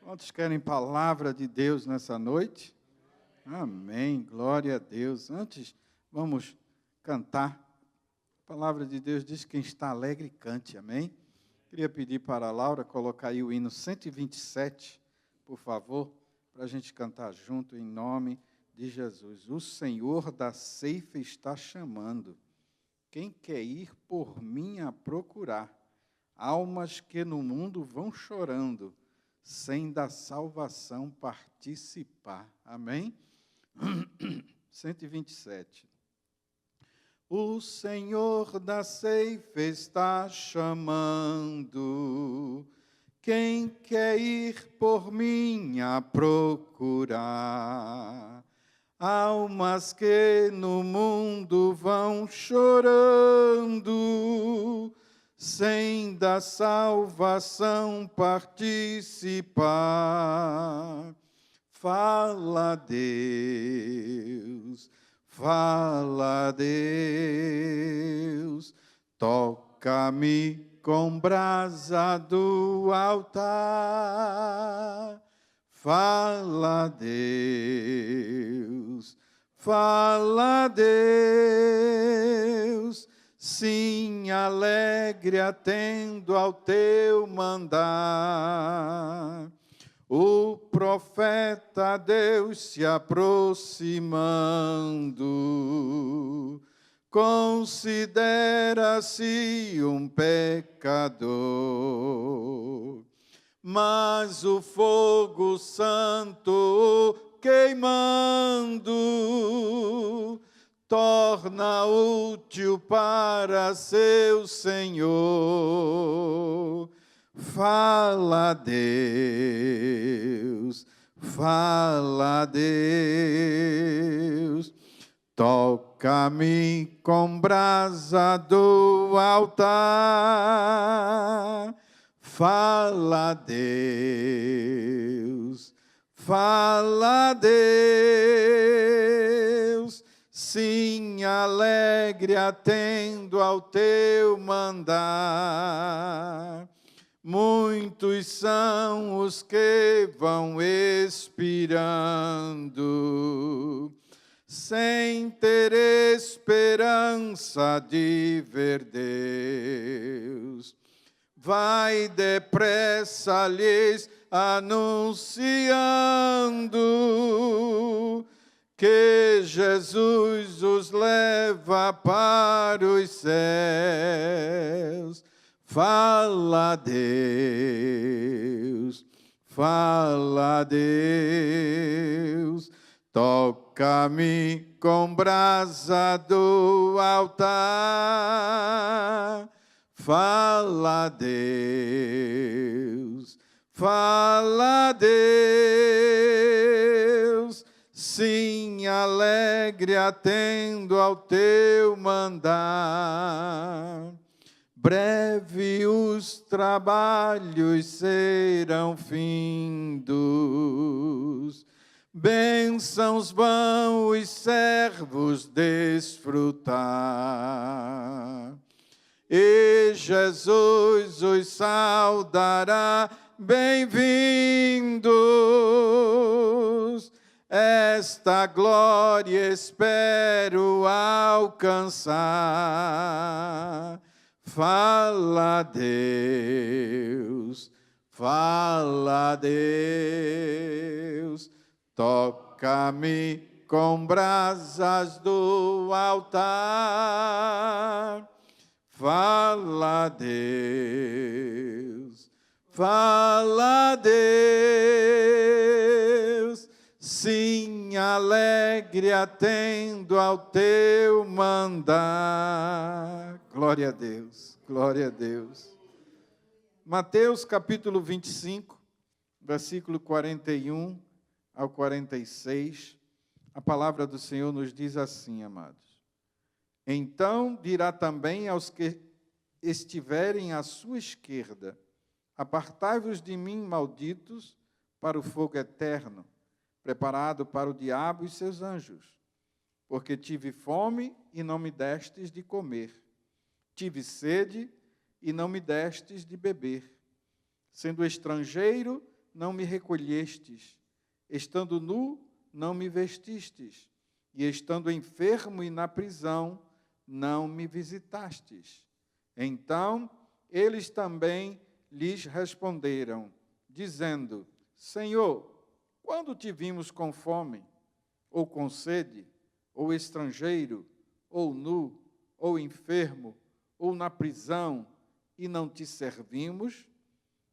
Quantos querem palavra de Deus nessa noite? Amém, glória a Deus. Antes, vamos cantar. A palavra de Deus diz que quem está alegre, cante, amém? Queria pedir para a Laura colocar aí o hino 127, por favor, para a gente cantar junto em nome de Jesus. O Senhor da ceifa está chamando. Quem quer ir por mim a procurar? Almas que no mundo vão chorando, sem da salvação participar. Amém? 127. O Senhor da ceifa está chamando, quem quer ir por mim a procurar? Almas que no mundo vão chorando, sem da salvação participar. Fala, Deus, fala, Deus, toca-me com brasa do altar. Fala, Deus, fala, Deus, sim, alegre atendo ao teu mandar. O profeta Deus se aproximando, considera-se um pecador, mas o fogo santo queimando torna útil para seu Senhor. Fala, Deus, fala, Deus, toca-me com brasa do altar. Fala, Deus, fala, Deus, sim, alegre atendo ao teu mandar. Muitos são os que vão expirando, sem ter esperança de ver Deus. Vai depressa lhes anunciando que Jesus os leva para os céus. Fala, Deus, fala, Deus, toca-me com brasa do altar. Fala, Deus, fala, Deus, sim, alegre atendo ao teu mandar. Breve os trabalhos serão findos, bênçãos vão os servos desfrutar. E Jesus os saudará, bem-vindos. Esta glória espero alcançar. Fala, Deus, fala, Deus, toca-me com brasas do altar. Fala, Deus, fala, Deus, sim, alegre atendo ao teu mandar. Glória a Deus, glória a Deus. Mateus capítulo 25, versículo 41 ao 46, a palavra do Senhor nos diz assim, amados. Então dirá também aos que estiverem à sua esquerda, apartai-vos de mim, malditos, para o fogo eterno, preparado para o diabo e seus anjos. Porque tive fome e não me destes de comer. Tive sede e não me destes de beber. Sendo estrangeiro não me recolhestes, estando nu, não me vestistes, e estando enfermo e na prisão, não me visitastes. Então eles também lhes responderam, dizendo, Senhor, quando te vimos com fome, ou com sede, ou estrangeiro, ou nu, ou enfermo, ou na prisão, e não te servimos?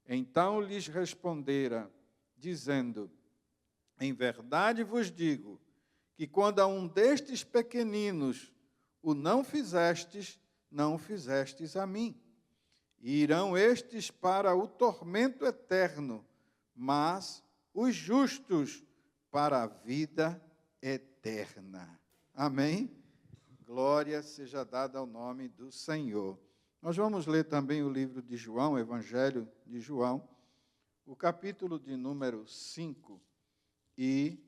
Então lhes respondera, dizendo, em verdade vos digo, que quando a um destes pequeninos o não fizestes, não o fizestes a mim. E irão estes para o tormento eterno, mas os justos para a vida eterna. Amém? Glória seja dada ao nome do Senhor. Nós vamos ler também o livro de João, o Evangelho de João, o capítulo de número 5 e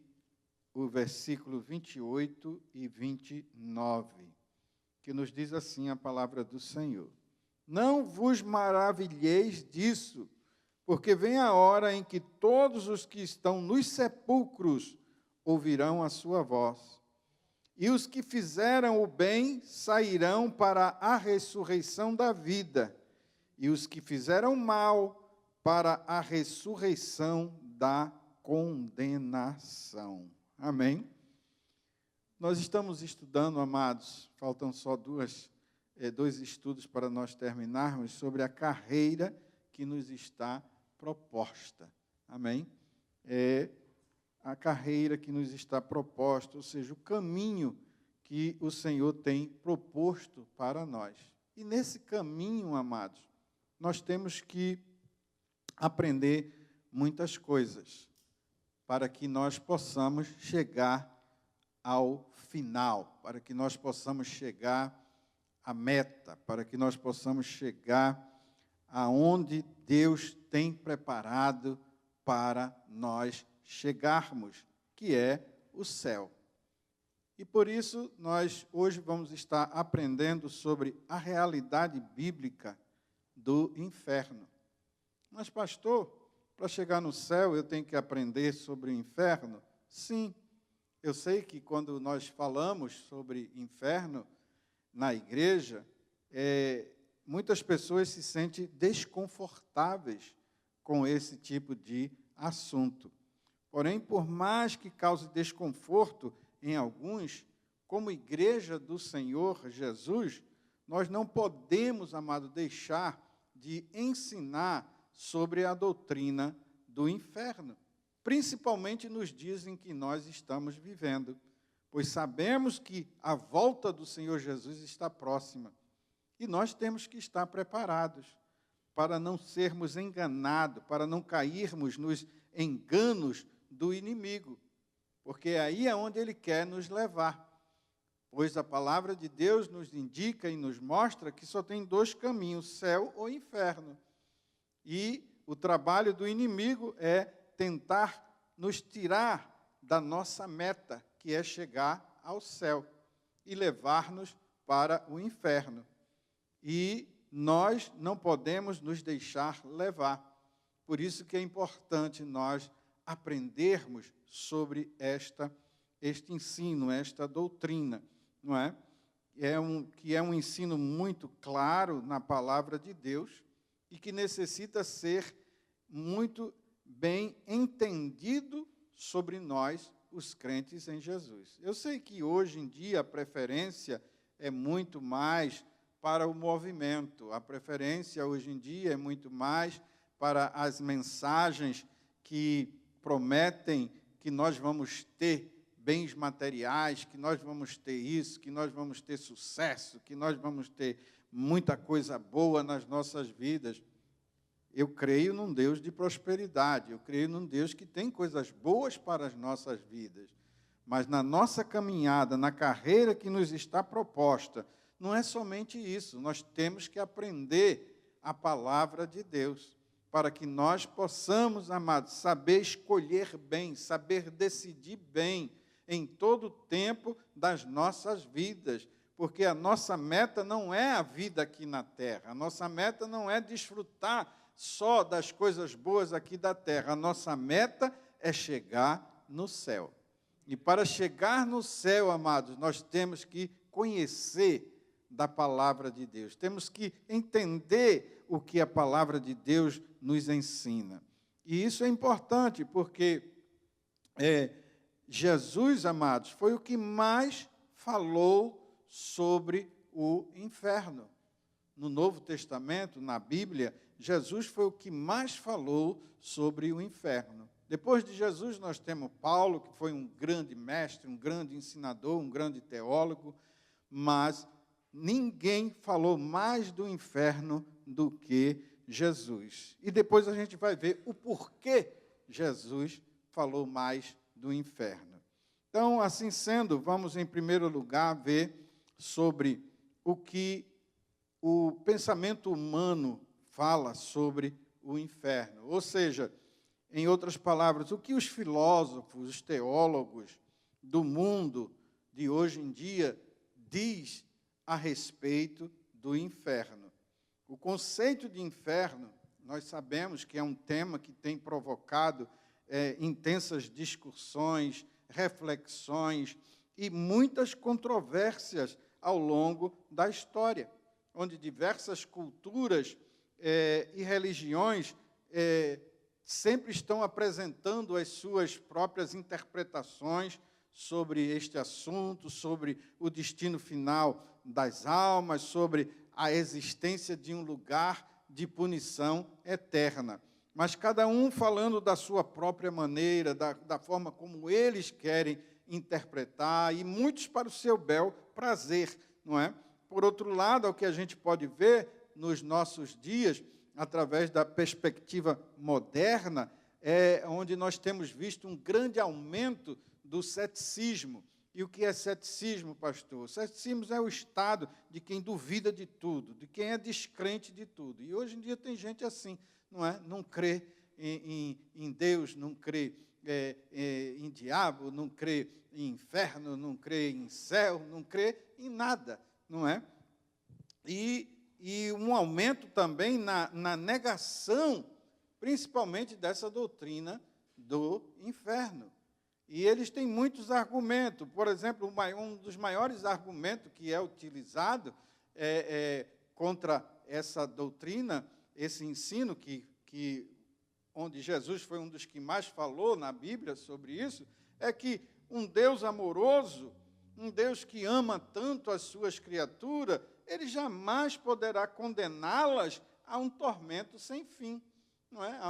o versículo 28 e 29, que nos diz assim a palavra do Senhor. Não vos maravilheis disso, porque vem a hora em que todos os que estão nos sepulcros ouvirão a sua voz. E os que fizeram o bem sairão para a ressurreição da vida, e os que fizeram mal para a ressurreição da condenação. Amém? Nós estamos estudando, amados, faltam só dois estudos para nós terminarmos, sobre a carreira que nos está proposta. Amém? A carreira que nos está proposta, ou seja, o caminho que o Senhor tem proposto para nós. E nesse caminho, amados, nós temos que aprender muitas coisas para que nós possamos chegar ao final, para que nós possamos chegar à meta, para que nós possamos chegar aonde Deus tem preparado para nós chegarmos, que é o céu. E por isso nós hoje vamos estar aprendendo sobre a realidade bíblica do inferno. Mas, pastor, para chegar no céu eu tenho que aprender sobre o inferno? Sim, eu sei que quando nós falamos sobre inferno na igreja, muitas pessoas se sentem desconfortáveis com esse tipo de assunto. Porém, por mais que cause desconforto em alguns, como igreja do Senhor Jesus, nós não podemos, amado, deixar de ensinar sobre a doutrina do inferno, principalmente nos dias em que nós estamos vivendo, pois sabemos que a volta do Senhor Jesus está próxima e nós temos que estar preparados para não sermos enganados, para não cairmos nos enganos do inimigo, porque aí é onde ele quer nos levar, pois a palavra de Deus nos indica e nos mostra que só tem dois caminhos, céu ou inferno. E o trabalho do inimigo é tentar nos tirar da nossa meta, que é chegar ao céu, e levar-nos para o inferno. E nós não podemos nos deixar levar. Por isso que é importante nós aprendermos sobre este ensino, esta doutrina, não é? Que é um ensino muito claro na palavra de Deus e que necessita ser muito bem entendido sobre nós, os crentes em Jesus. Eu sei que hoje em dia a preferência é muito mais para o movimento, a preferência hoje em dia é muito mais para as mensagens que prometem que nós vamos ter bens materiais, que nós vamos ter isso, que nós vamos ter sucesso, que nós vamos ter muita coisa boa nas nossas vidas. Eu creio num Deus de prosperidade, eu creio num Deus que tem coisas boas para as nossas vidas. Mas na nossa caminhada, na carreira que nos está proposta, não é somente isso, nós temos que aprender a palavra de Deus, para que nós possamos, amados, saber escolher bem, saber decidir bem em todo o tempo das nossas vidas, porque a nossa meta não é a vida aqui na terra, a nossa meta não é desfrutar só das coisas boas aqui da terra. A nossa meta é chegar no céu. E para chegar no céu, amados, nós temos que conhecer da palavra de Deus. Temos que entender o que a palavra de Deus nos ensina. E isso é importante, porque Jesus, amados, foi o que mais falou sobre o inferno. No Novo Testamento, na Bíblia, Jesus foi o que mais falou sobre o inferno. Depois de Jesus, nós temos Paulo, que foi um grande mestre, um grande ensinador, um grande teólogo, mas ninguém falou mais do inferno do que Jesus. E depois a gente vai ver o porquê Jesus falou mais do inferno. Então, assim sendo, vamos em primeiro lugar ver sobre o que o pensamento humano fala sobre o inferno. Ou seja, em outras palavras, o que os filósofos, os teólogos do mundo de hoje em dia diz a respeito do inferno. O conceito de inferno, nós sabemos que é um tema que tem provocado intensas discussões, reflexões e muitas controvérsias ao longo da história, onde diversas culturas e religiões sempre estão apresentando as suas próprias interpretações sobre este assunto, sobre o destino final das almas, sobre a existência de um lugar de punição eterna. Mas cada um falando da sua própria maneira, da forma como eles querem interpretar, e muitos para o seu bel prazer, não é? Por outro lado, o que a gente pode ver nos nossos dias, através da perspectiva moderna, onde nós temos visto um grande aumento do ceticismo. E o que é ceticismo, pastor? O ceticismo é o estado de quem duvida de tudo, de quem é descrente de tudo. E hoje em dia tem gente assim, não é? Não crê em Deus, não crê em diabo, não crê em inferno, não crê em céu, não crê em nada, não é? E um aumento também na negação, principalmente dessa doutrina do inferno. E eles têm muitos argumentos. Por exemplo, um dos maiores argumentos que é utilizado contra essa doutrina, esse ensino, onde Jesus foi um dos que mais falou na Bíblia sobre isso, é que um Deus amoroso, um Deus que ama tanto as suas criaturas, ele jamais poderá condená-las a um tormento sem fim. Não é?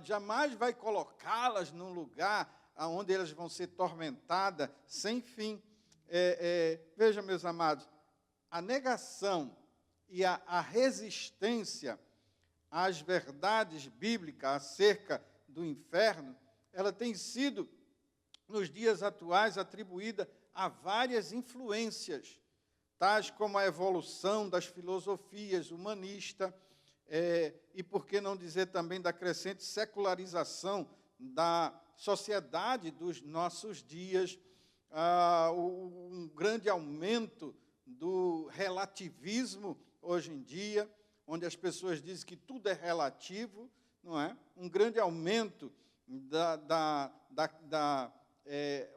Jamais vai colocá-las num lugar onde elas vão ser tormentadas sem fim. Veja, meus amados, a negação e a resistência às verdades bíblicas acerca do inferno, ela tem sido, nos dias atuais, atribuída a várias influências, tais como a evolução das filosofias humanistas, e por que não dizer também da crescente secularização da sociedade dos nossos dias, um grande aumento do relativismo hoje em dia, onde as pessoas dizem que tudo é relativo, não é? Um grande aumento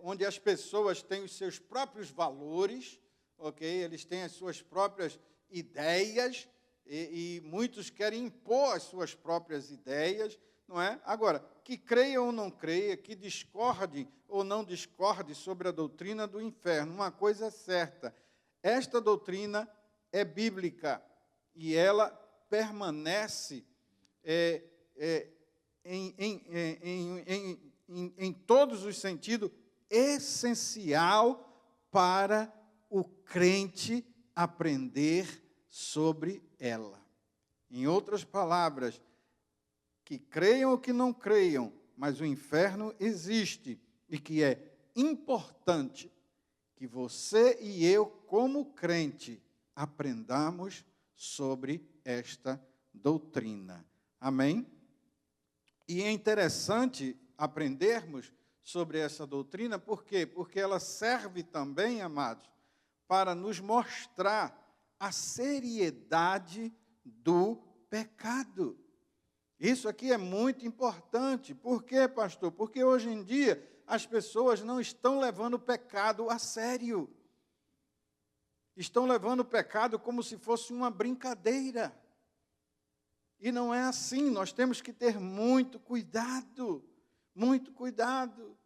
onde as pessoas têm os seus próprios valores, ok? Eles têm as suas próprias ideias, e muitos querem impor as suas próprias ideias, não é? Agora, que creia ou não creia, que discorde ou não discorde sobre a doutrina do inferno, uma coisa é certa, esta doutrina é bíblica e ela permanece em todos os sentidos essencial para o crente aprender sobre ela. Em outras palavras, que creiam ou que não creiam, mas o inferno existe e que é importante que você e eu, como crente, aprendamos sobre esta doutrina. Amém? E é interessante aprendermos sobre essa doutrina, por quê? Porque ela serve também, amados, para nos mostrar a seriedade do pecado. Isso aqui é muito importante. Por quê, pastor? Porque hoje em dia as pessoas não estão levando o pecado a sério. Estão levando o pecado como se fosse uma brincadeira. E não é assim, nós temos que ter muito cuidado, muito cuidado.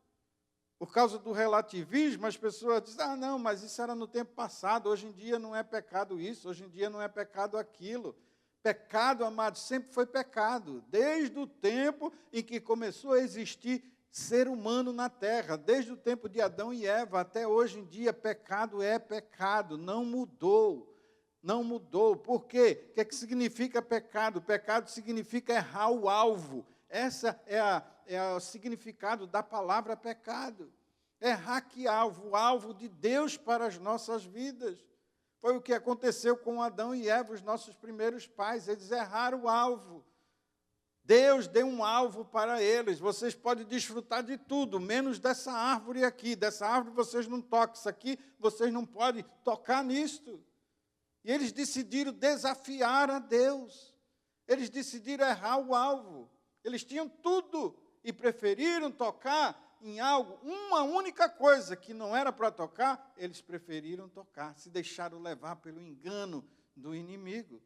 Por causa do relativismo, as pessoas dizem, não, mas isso era no tempo passado, hoje em dia não é pecado isso, hoje em dia não é pecado aquilo. Pecado, amados, sempre foi pecado, desde o tempo em que começou a existir ser humano na terra, desde o tempo de Adão e Eva até hoje em dia, pecado é pecado, não mudou. Não mudou. Por quê? O que é que significa pecado? Pecado significa errar o alvo. Essa é o significado da palavra pecado. Errar que alvo? O alvo de Deus para as nossas vidas. Foi o que aconteceu com Adão e Eva, os nossos primeiros pais. Eles erraram o alvo. Deus deu um alvo para eles. Vocês podem desfrutar de tudo, menos dessa árvore aqui. Dessa árvore vocês não tocam. Isso aqui vocês não podem tocar nisto. E eles decidiram desafiar a Deus. Eles decidiram errar o alvo. Eles tinham tudo e preferiram tocar em algo, uma única coisa que não era para tocar, eles preferiram tocar, se deixaram levar pelo engano do inimigo.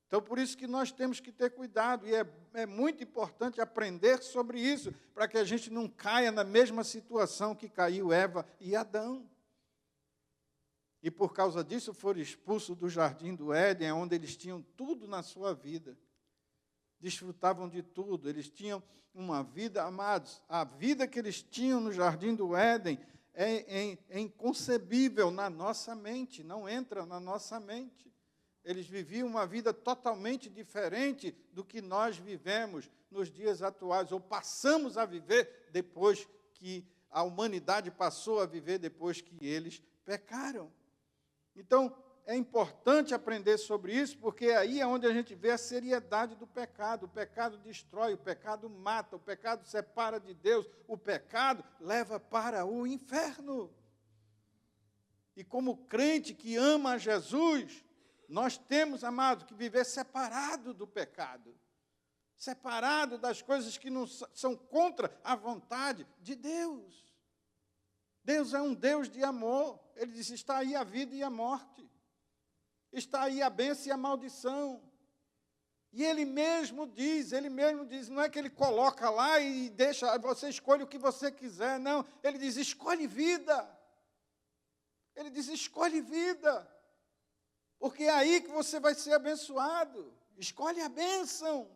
Então, por isso que nós temos que ter cuidado, e é muito importante aprender sobre isso, para que a gente não caia na mesma situação que caiu Eva e Adão. E por causa disso foram expulsos do jardim do Éden, onde eles tinham tudo na sua vida. Desfrutavam de tudo, eles tinham uma vida, amados, a vida que eles tinham no jardim do Éden é inconcebível na nossa mente, não entra na nossa mente. Eles viviam uma vida totalmente diferente do que nós vivemos nos dias atuais, ou passamos a viver depois que a humanidade passou a viver depois que eles pecaram. Então, é importante aprender sobre isso, porque aí é onde a gente vê a seriedade do pecado. O pecado destrói, o pecado mata, o pecado separa de Deus, o pecado leva para o inferno. E como crente que ama a Jesus, nós temos, amado, que viver separado do pecado, separado das coisas que não são contra a vontade de Deus. Deus é um Deus de amor. Ele diz, está aí a vida e a morte. Está aí a bênção e a maldição. E ele mesmo diz, não é que ele coloca lá e deixa, você escolhe o que você quiser, não. Ele diz, escolhe vida. Ele diz, escolhe vida. Porque é aí que você vai ser abençoado. Escolhe a bênção.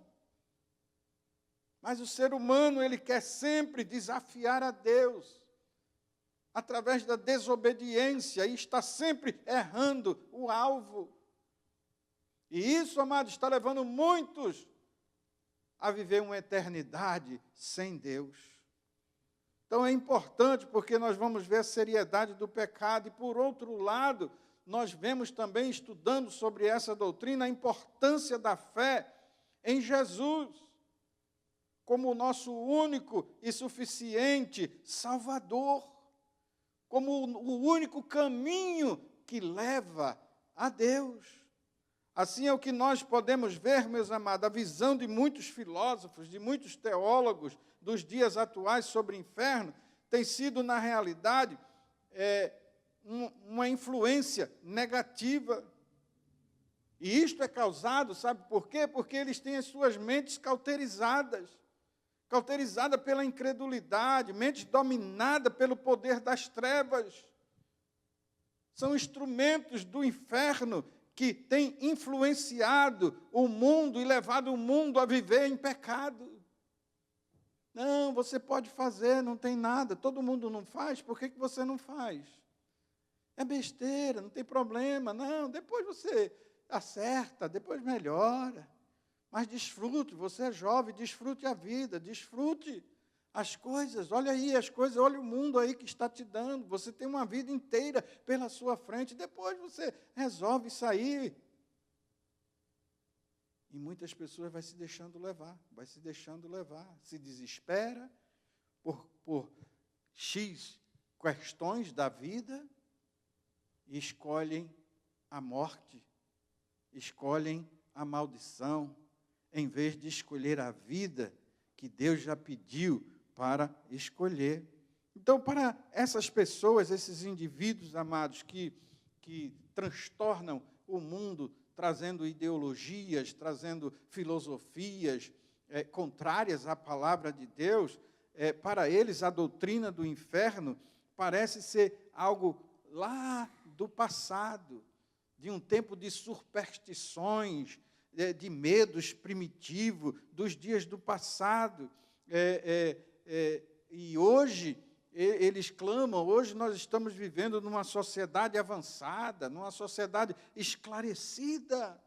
Mas o ser humano, ele quer sempre desafiar a Deus, através da desobediência, e está sempre errando o alvo. E isso, amados, está levando muitos a viver uma eternidade sem Deus. Então é importante, porque nós vamos ver a seriedade do pecado, e por outro lado, nós vemos também, estudando sobre essa doutrina, a importância da fé em Jesus, como o nosso único e suficiente Salvador, como o único caminho que leva a Deus. Assim é o que nós podemos ver, meus amados, a visão de muitos filósofos, de muitos teólogos dos dias atuais sobre o inferno, tem sido, na realidade, uma influência negativa. E isto é causado, sabe por quê? Porque eles têm as suas mentes cauterizadas pela incredulidade, mentes dominadas pelo poder das trevas. São instrumentos do inferno que têm influenciado o mundo e levado o mundo a viver em pecado. Não, você pode fazer, não tem nada, todo mundo não faz, por que você não faz? É besteira, não tem problema, não, depois você acerta, depois melhora. Mas desfrute, você é jovem, desfrute a vida, desfrute as coisas. Olha aí as coisas, olha o mundo aí que está te dando. Você tem uma vida inteira pela sua frente, depois você resolve sair. E muitas pessoas vão se deixando levar, se desespera por X questões da vida e escolhem a morte, escolhem a maldição, em vez de escolher a vida que Deus já pediu para escolher. Então, para essas pessoas, esses indivíduos, amados, que transtornam o mundo, trazendo ideologias, trazendo filosofias contrárias à palavra de Deus, para eles a doutrina do inferno parece ser algo lá do passado, de um tempo de superstições, de medos primitivos, dos dias do passado. E hoje, eles clamam, hoje nós estamos vivendo numa sociedade avançada, numa sociedade esclarecida.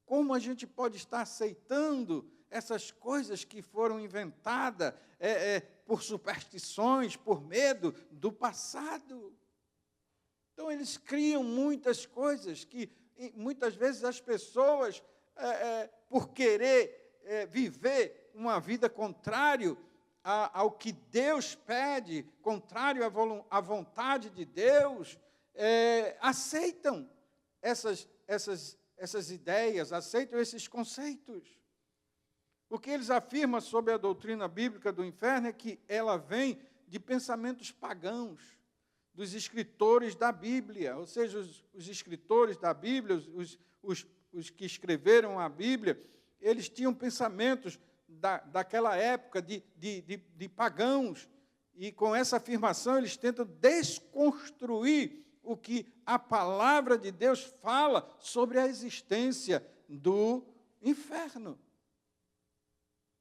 Como a gente pode estar aceitando essas coisas que foram inventadas por superstições, por medo do passado? Então, eles criam muitas coisas que, muitas vezes, as pessoas, por querer viver uma vida contrária ao que Deus pede, contrário à vontade de Deus, aceitam essas ideias, aceitam esses conceitos. O que eles afirmam sobre a doutrina bíblica do inferno é que ela vem de pensamentos pagãos, dos escritores da Bíblia, ou seja, os escritores da Bíblia, os que escreveram a Bíblia, eles tinham pensamentos daquela época de pagãos, e com essa afirmação eles tentam desconstruir o que a palavra de Deus fala sobre a existência do inferno.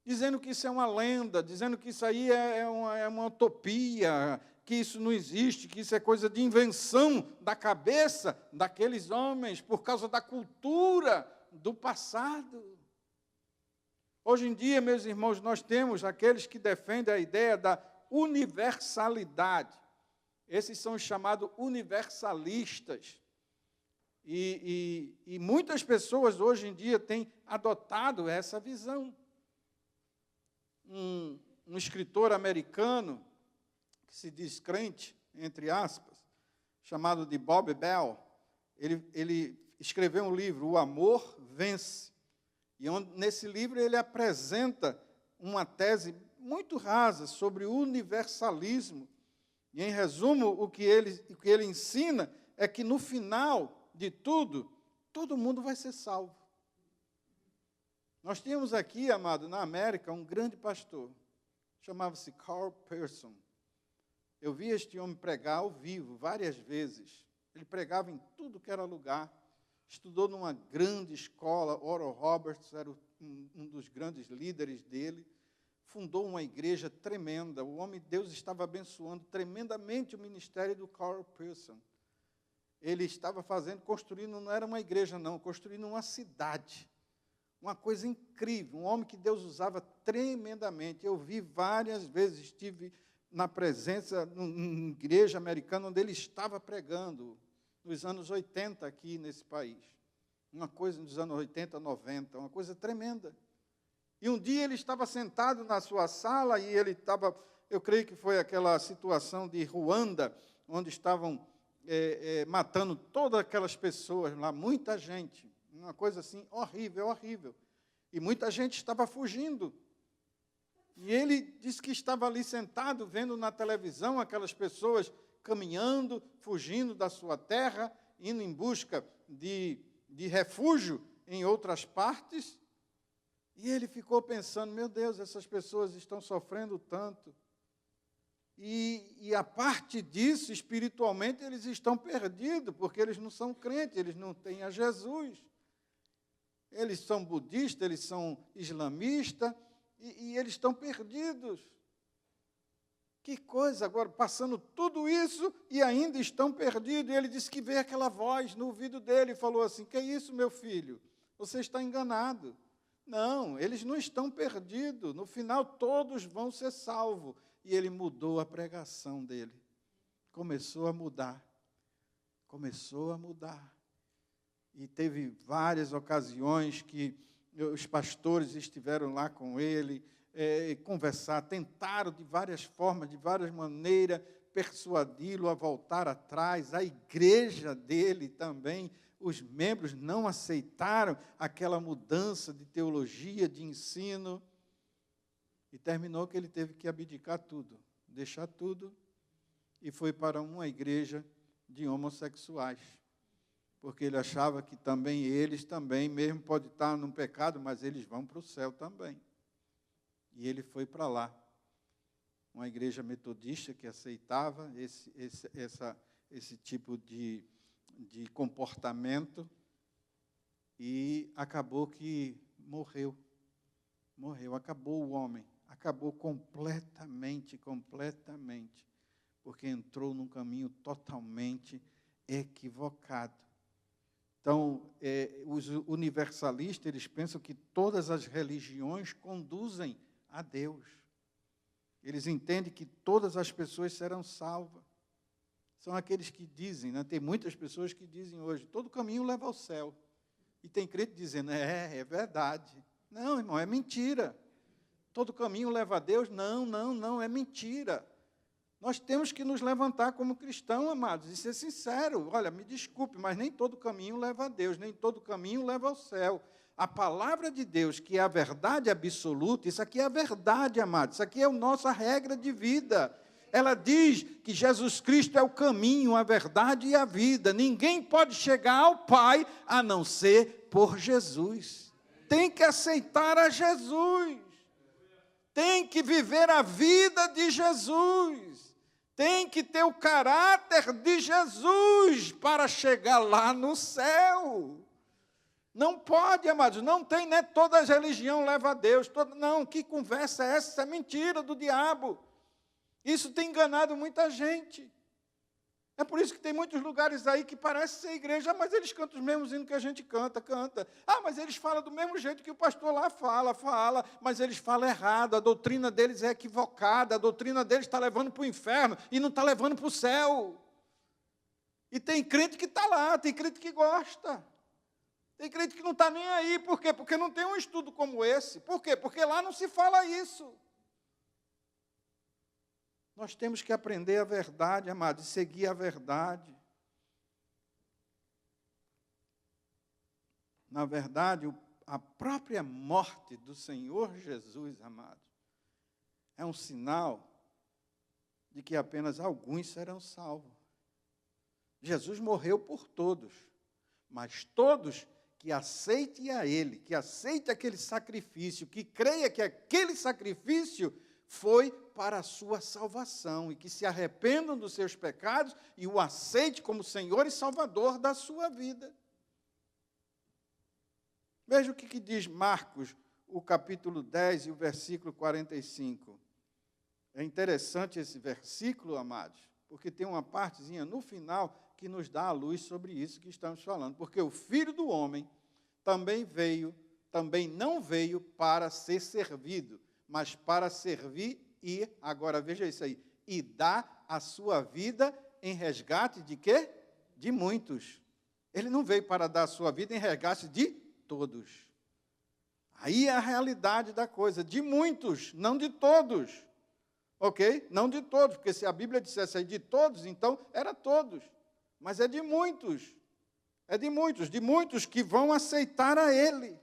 Dizendo que isso é uma lenda, dizendo que isso aí é uma utopia, que isso não existe, que isso é coisa de invenção da cabeça daqueles homens, por causa da cultura do passado. Hoje em dia, meus irmãos, nós temos aqueles que defendem a ideia da universalidade. Esses são os chamados universalistas. E muitas pessoas hoje em dia têm adotado essa visão. Um escritor americano, que se diz crente, entre aspas, chamado de Bob Bell, ele escreveu um livro, O Amor Vence. E nesse livro ele apresenta uma tese muito rasa sobre o universalismo. E, em resumo, o que ele ensina é que, no final de tudo, todo mundo vai ser salvo. Nós tínhamos aqui, amado, na América, um grande pastor, chamava-se Carl Pearson. Eu vi este homem pregar ao vivo várias vezes. Ele pregava em tudo que era lugar. Estudou numa grande escola, Oral Roberts era um dos grandes líderes dele. Fundou uma igreja tremenda. O homem de Deus estava abençoando tremendamente o ministério do Carl Pearson. Ele estava construindo, não era uma igreja não, construindo uma cidade. Uma coisa incrível, um homem que Deus usava tremendamente. Eu vi várias vezes, estive na presença, numa igreja americana, onde ele estava pregando, nos anos 80 aqui nesse país. Uma coisa nos anos 80, 90, uma coisa tremenda. E um dia ele estava sentado na sua sala e ele estava, eu creio que foi aquela situação de Ruanda, onde estavam matando todas aquelas pessoas lá, muita gente. Uma coisa assim horrível, horrível. E muita gente estava fugindo. E ele disse que estava ali sentado, vendo na televisão aquelas pessoas caminhando, fugindo da sua terra, indo em busca de refúgio em outras partes. E ele ficou pensando, meu Deus, essas pessoas estão sofrendo tanto. E a parte disso, espiritualmente, eles estão perdidos, porque eles não são crentes, eles não têm a Jesus. Eles são budistas, eles são islamistas, e eles estão perdidos. Que coisa, agora, passando tudo isso, e ainda estão perdidos. E ele disse que veio aquela voz no ouvido dele e falou assim, que é isso, meu filho? Você está enganado. Não, eles não estão perdidos. No final, todos vão ser salvos. E ele mudou a pregação dele. Começou a mudar. Começou a mudar. E teve várias ocasiões que os pastores estiveram lá com ele, conversar, tentaram de várias formas, de várias maneiras, persuadi-lo a voltar atrás. A igreja dele também os membros não aceitaram aquela mudança de teologia, de ensino, e terminou que ele teve que abdicar tudo, deixar tudo, e foi para uma igreja de homossexuais, porque ele achava que também eles também, mesmo pode estar num pecado, mas eles vão para o céu também. E ele foi para lá, uma igreja metodista que aceitava esse tipo de comportamento, e acabou que morreu, acabou o homem, acabou completamente, porque entrou num caminho totalmente equivocado. Então, os universalistas, eles pensam que todas as religiões conduzem a Deus. Eles entendem que todas as pessoas serão salvas. São aqueles que dizem, né? Tem muitas pessoas que dizem hoje, todo caminho leva ao céu. E tem crente dizendo, é verdade. Não, irmão, é mentira. Todo caminho leva a Deus? Não, é mentira. Nós temos que nos levantar como cristãos, amados, e ser sincero. Olha, me desculpe, mas nem todo caminho leva a Deus, nem todo caminho leva ao céu. A palavra de Deus, que é a verdade absoluta, isso aqui é a verdade, amados, isso aqui é a nossa regra de vida. Ela diz que Jesus Cristo é o caminho, a verdade e a vida. Ninguém pode chegar ao Pai a não ser por Jesus. Tem que aceitar a Jesus. Tem que viver a vida de Jesus. Tem que ter o caráter de Jesus para chegar lá no céu. Não pode, amados, não tem, né? Toda religião leva a Deus. Não, que conversa é essa? Isso é mentira do diabo. Isso tem enganado muita gente. É por isso que tem muitos lugares aí que parece ser igreja, mas eles cantam os mesmos hinos que a gente canta. Ah, mas eles falam do mesmo jeito que o pastor lá fala, mas eles falam errado, a doutrina deles é equivocada, a doutrina deles está levando para o inferno e não está levando para o céu. E tem crente que está lá, tem crente que gosta. Tem crente que não está nem aí. Por quê? Porque não tem um estudo como esse. Por quê? Porque lá não se fala isso. Nós temos que aprender a verdade, amados, e seguir a verdade. Na verdade, a própria morte do Senhor Jesus, amados, é um sinal de que apenas alguns serão salvos. Jesus morreu por todos, mas todos que aceitem a Ele, que aceitem aquele sacrifício, que creia que aquele sacrifício foi para a sua salvação, e que se arrependam dos seus pecados e o aceite como Senhor e Salvador da sua vida. Veja o que diz Marcos, o capítulo 10 e o versículo 45. É interessante esse versículo, amados, porque tem uma partezinha no final que nos dá a luz sobre isso que estamos falando. Porque o Filho do Homem também não veio para ser servido, mas para servir e, agora veja isso aí, e dar a sua vida em resgate de quê? De muitos. Ele não veio para dar a sua vida em resgate de todos. Aí é a realidade da coisa, de muitos, não de todos. Ok? Não de todos, porque se a Bíblia dissesse aí de todos, então era todos. Mas é de muitos. É de muitos que vão aceitar a Ele.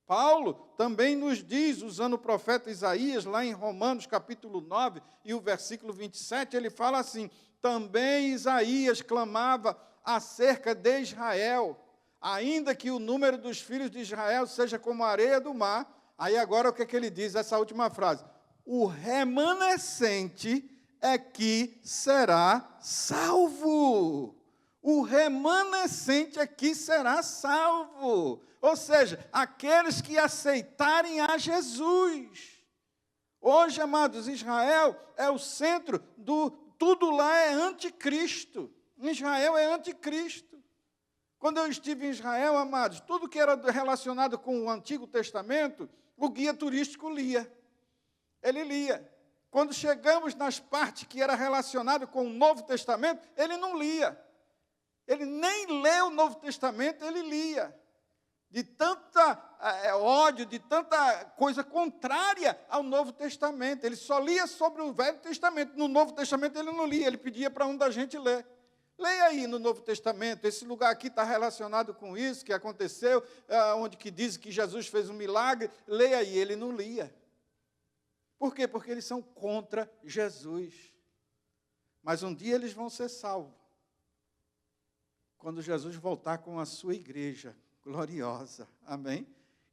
Paulo também nos diz, usando o profeta Isaías, lá em Romanos capítulo 9, e o versículo 27, ele fala assim, também Isaías clamava acerca de Israel, ainda que o número dos filhos de Israel seja como a areia do mar. Aí agora o que é que ele diz, essa última frase? O remanescente é que será salvo. O remanescente é que será salvo. Ou seja, aqueles que aceitarem a Jesus. Hoje, amados, Israel é o centro do... Tudo lá é anticristo. Israel é anticristo. Quando eu estive em Israel, amados, tudo que era relacionado com o Antigo Testamento, o guia turístico lia. Ele lia. Quando chegamos nas partes que era relacionado com o Novo Testamento, ele não lia. Ele nem leu o Novo Testamento, ele lia. De tanta ódio, de tanta coisa contrária ao Novo Testamento. Ele só lia sobre o Velho Testamento. No Novo Testamento ele não lia, ele pedia para um da gente ler. Leia aí no Novo Testamento, esse lugar aqui está relacionado com isso que aconteceu, onde que diz que Jesus fez um milagre. Leia aí, ele não lia. Por quê? Porque eles são contra Jesus. Mas um dia eles vão ser salvos. Quando Jesus voltar com a sua igreja gloriosa, amém?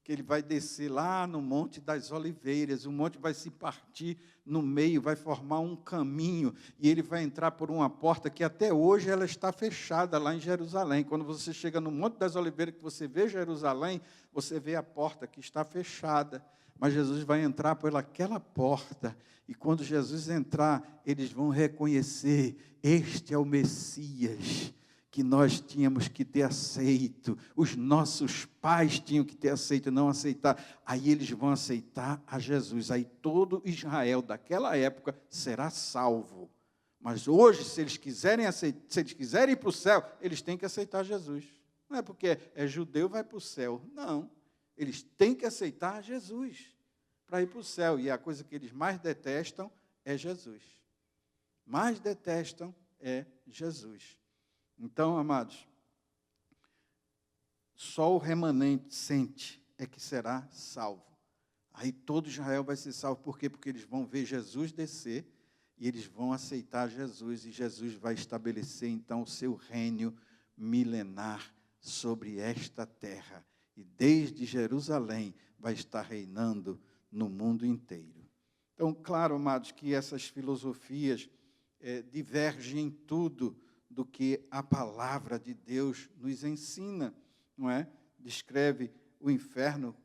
Que ele vai descer lá no Monte das Oliveiras, o monte vai se partir no meio, vai formar um caminho, e ele vai entrar por uma porta que até hoje ela está fechada lá em Jerusalém. Quando você chega no Monte das Oliveiras, que você vê Jerusalém, você vê a porta que está fechada, mas Jesus vai entrar por aquela porta, e quando Jesus entrar, eles vão reconhecer, este é o Messias, que nós tínhamos que ter aceito, os nossos pais tinham que ter aceito e não aceitar. Aí eles vão aceitar a Jesus. Aí todo Israel daquela época será salvo. Mas hoje, se eles quiserem ir para o céu, eles têm que aceitar Jesus. Não é porque é judeu, vai para o céu. Não, eles têm que aceitar Jesus para ir para o céu. E a coisa que eles mais detestam é Jesus. Mais detestam é Jesus. Então, amados, só o remanente é que será salvo. Aí todo Israel vai ser salvo. Por quê? Porque eles vão ver Jesus descer e eles vão aceitar Jesus. E Jesus vai estabelecer, então, o seu reino milenar sobre esta terra. E desde Jerusalém vai estar reinando no mundo inteiro. Então, claro, amados, que essas filosofias divergem em tudo do que a palavra de Deus nos ensina, não é? Descreve o inferno,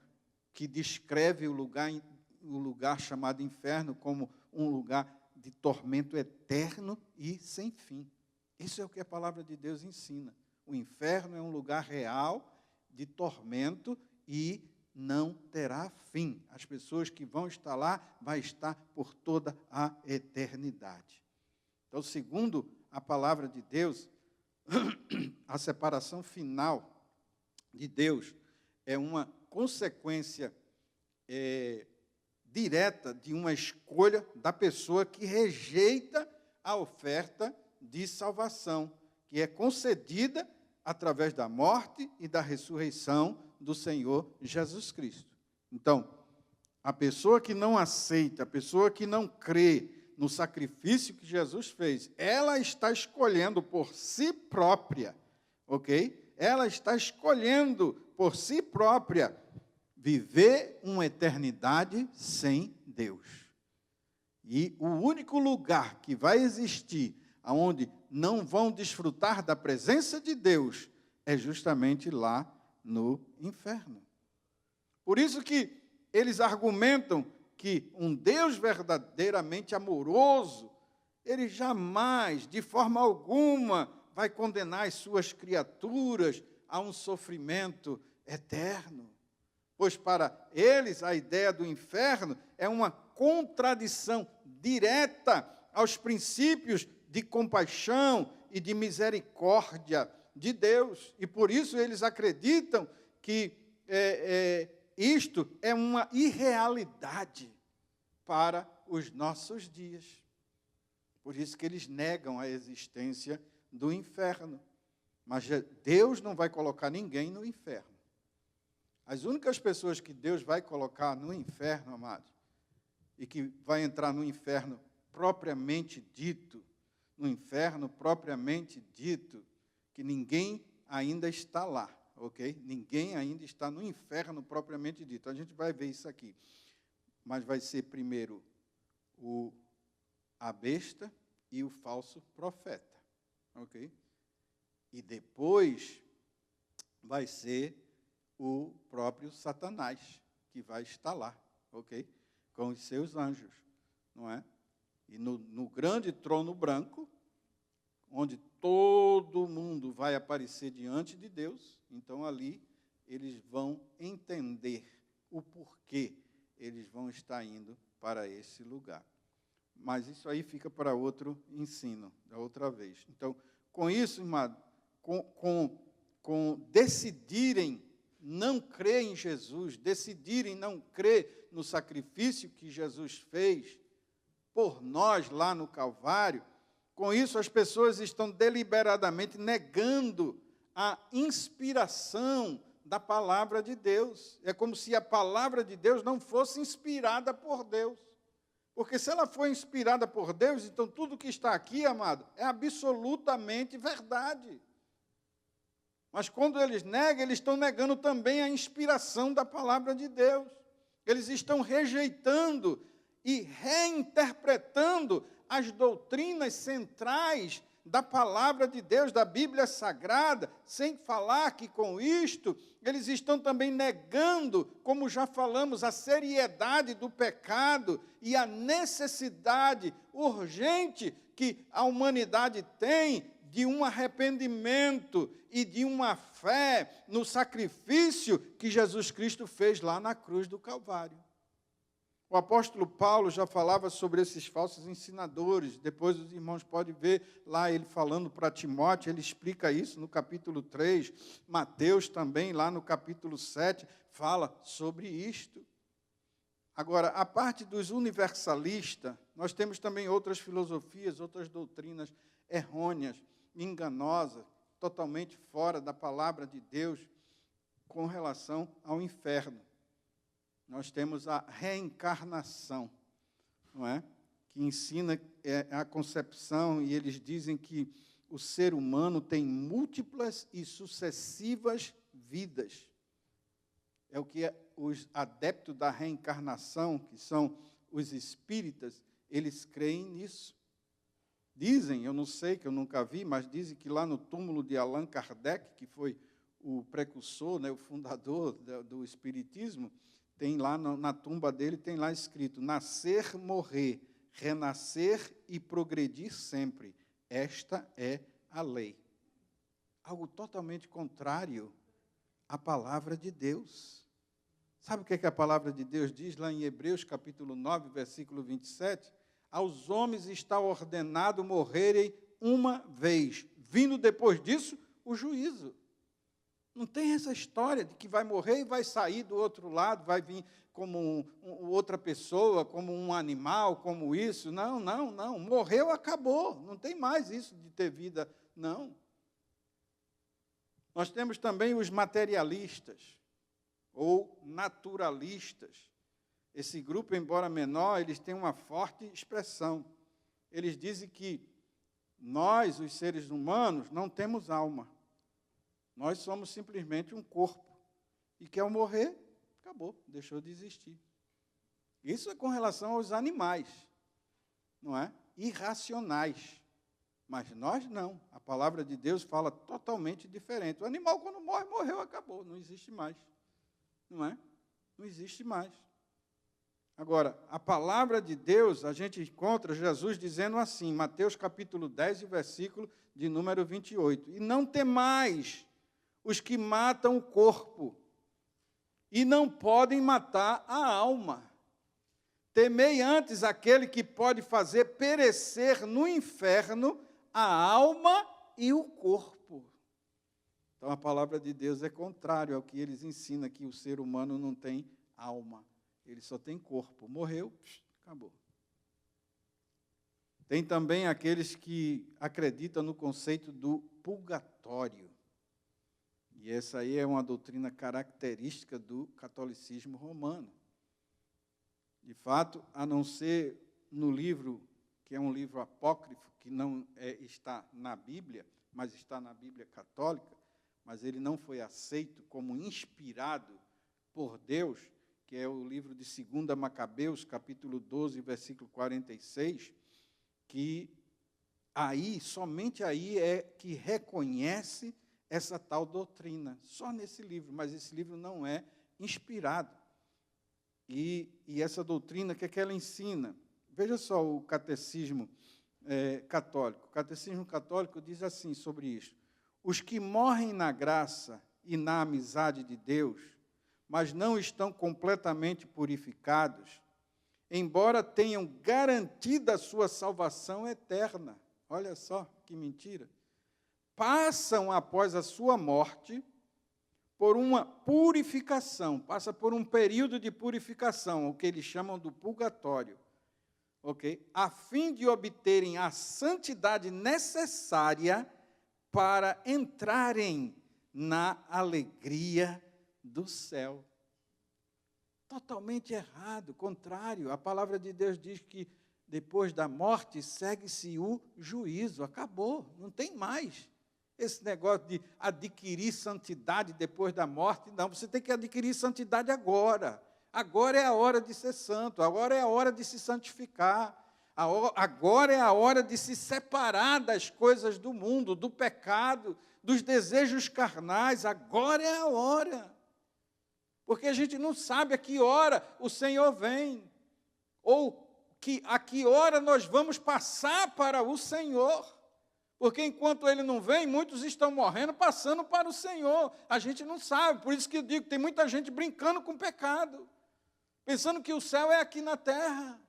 que descreve o lugar chamado inferno como um lugar de tormento eterno e sem fim. Isso é o que a palavra de Deus ensina. O inferno é um lugar real de tormento e não terá fim. As pessoas que vão estar lá, vão estar por toda a eternidade. Então, segundo a palavra de Deus, a separação final de Deus é uma consequência direta de uma escolha da pessoa que rejeita a oferta de salvação, que é concedida através da morte e da ressurreição do Senhor Jesus Cristo. Então, a pessoa que não aceita, a pessoa que não crê no sacrifício que Jesus fez, ela está escolhendo por si própria, ok? Ela está escolhendo por si própria viver uma eternidade sem Deus. E o único lugar que vai existir onde não vão desfrutar da presença de Deus é justamente lá no inferno. Por isso que eles argumentam que um Deus verdadeiramente amoroso, ele jamais, de forma alguma, vai condenar as suas criaturas a um sofrimento eterno. Pois para eles a ideia do inferno é uma contradição direta aos princípios de compaixão e de misericórdia de Deus. E por isso eles acreditam que isto é uma irrealidade para os nossos dias. Por isso que eles negam a existência do inferno. Mas Deus não vai colocar ninguém no inferno. As únicas pessoas que Deus vai colocar no inferno, amados, e que vai entrar no inferno propriamente dito, que ninguém ainda está lá. Ok? Ninguém ainda está no inferno propriamente dito. A gente vai ver isso aqui. Mas vai ser primeiro a besta e o falso profeta. Ok? E depois vai ser o próprio Satanás, que vai estar lá. Ok? Com os seus anjos. Não é? E no grande trono branco, onde todo mundo vai aparecer diante de Deus, então ali eles vão entender o porquê eles vão estar indo para esse lugar. Mas isso aí fica para outro ensino, da outra vez. Então, com isso, irmão, com decidirem não crer em Jesus, decidirem não crer no sacrifício que Jesus fez por nós lá no Calvário, Com isso, as pessoas estão deliberadamente negando a inspiração da palavra de Deus. É como se a palavra de Deus não fosse inspirada por Deus. Porque se ela for inspirada por Deus, então tudo que está aqui, amado, é absolutamente verdade. Mas quando eles negam, eles estão negando também a inspiração da palavra de Deus. Eles estão rejeitando e reinterpretando as doutrinas centrais da palavra de Deus, da Bíblia Sagrada, sem falar que com isto eles estão também negando, como já falamos, a seriedade do pecado e a necessidade urgente que a humanidade tem de um arrependimento e de uma fé no sacrifício que Jesus Cristo fez lá na cruz do Calvário. O apóstolo Paulo já falava sobre esses falsos ensinadores. Depois os irmãos podem ver lá ele falando para Timóteo, ele explica isso no capítulo 3. Mateus também, lá no capítulo 7, fala sobre isto. Agora, a parte dos universalistas, nós temos também outras filosofias, outras doutrinas errôneas, enganosas, totalmente fora da palavra de Deus com relação ao inferno. Nós temos a reencarnação, não é? Que ensina a concepção, e eles dizem que o ser humano tem múltiplas e sucessivas vidas. É o que os adeptos da reencarnação, que são os espíritas, eles creem nisso. Dizem, eu não sei, que eu nunca vi, mas dizem que lá no túmulo de Allan Kardec, que foi o precursor, né, o fundador do espiritismo, tem lá na tumba dele, tem lá escrito: nascer, morrer, renascer e progredir sempre. Esta é a lei. Algo totalmente contrário à palavra de Deus. Sabe o que a palavra de Deus diz lá em Hebreus, capítulo 9, versículo 27? Aos homens está ordenado morrerem uma vez, vindo depois disso o juízo. Não tem essa história de que vai morrer e vai sair do outro lado, vai vir como outra pessoa, como um animal, como isso. Não, não, não. Morreu, acabou. Não tem mais isso de ter vida, não. Nós temos também os materialistas, ou naturalistas. Esse grupo, embora menor, eles têm uma forte expressão. Eles dizem que nós, os seres humanos, não temos alma. Nós somos simplesmente um corpo. E que ao morrer, acabou, deixou de existir. Isso é com relação aos animais, não é? Irracionais. Mas nós não. A palavra de Deus fala totalmente diferente. O animal, quando morre, morreu, acabou. Não existe mais. Não é? Não existe mais. Agora, a palavra de Deus, a gente encontra Jesus dizendo assim, Mateus capítulo 10, versículo de número 28. E não temais os que matam o corpo, e não podem matar a alma. Temei antes aquele que pode fazer perecer no inferno a alma e o corpo. Então, a palavra de Deus é contrário ao que eles ensinam, que o ser humano não tem alma. Ele só tem corpo. Morreu, acabou. Tem também aqueles que acreditam no conceito do purgatório. E essa aí é uma doutrina característica do catolicismo romano. De fato, a não ser no livro, que é um livro apócrifo, que não está na Bíblia, mas está na Bíblia católica, mas ele não foi aceito como inspirado por Deus, que é o livro de 2 Macabeus, capítulo 12, versículo 46, que aí, somente aí é que reconhece essa tal doutrina, só nesse livro, mas esse livro não é inspirado. E essa doutrina, o que é que ela ensina? Veja só o catecismo católico. O catecismo católico diz assim sobre isso: os que morrem na graça e na amizade de Deus, mas não estão completamente purificados, embora tenham garantida a sua salvação eterna, olha só que mentira, passam após a sua morte por uma purificação, passa por um período de purificação, o que eles chamam do purgatório, ok? A fim de obterem a santidade necessária para entrarem na alegria do céu. Totalmente errado, contrário. A palavra de Deus diz que depois da morte segue-se o juízo. Acabou, não tem mais esse negócio de adquirir santidade depois da morte. Não, você tem que adquirir santidade agora. Agora é a hora de ser santo, agora é a hora de se santificar. Agora é a hora de se separar das coisas do mundo, do pecado, dos desejos carnais. Agora é a hora. Porque a gente não sabe a que hora o Senhor vem, ou a que hora nós vamos passar para o Senhor. Porque enquanto Ele não vem, muitos estão morrendo, passando para o Senhor. A gente não sabe, por isso que eu digo, tem muita gente brincando com o pecado, pensando que o céu é aqui na terra.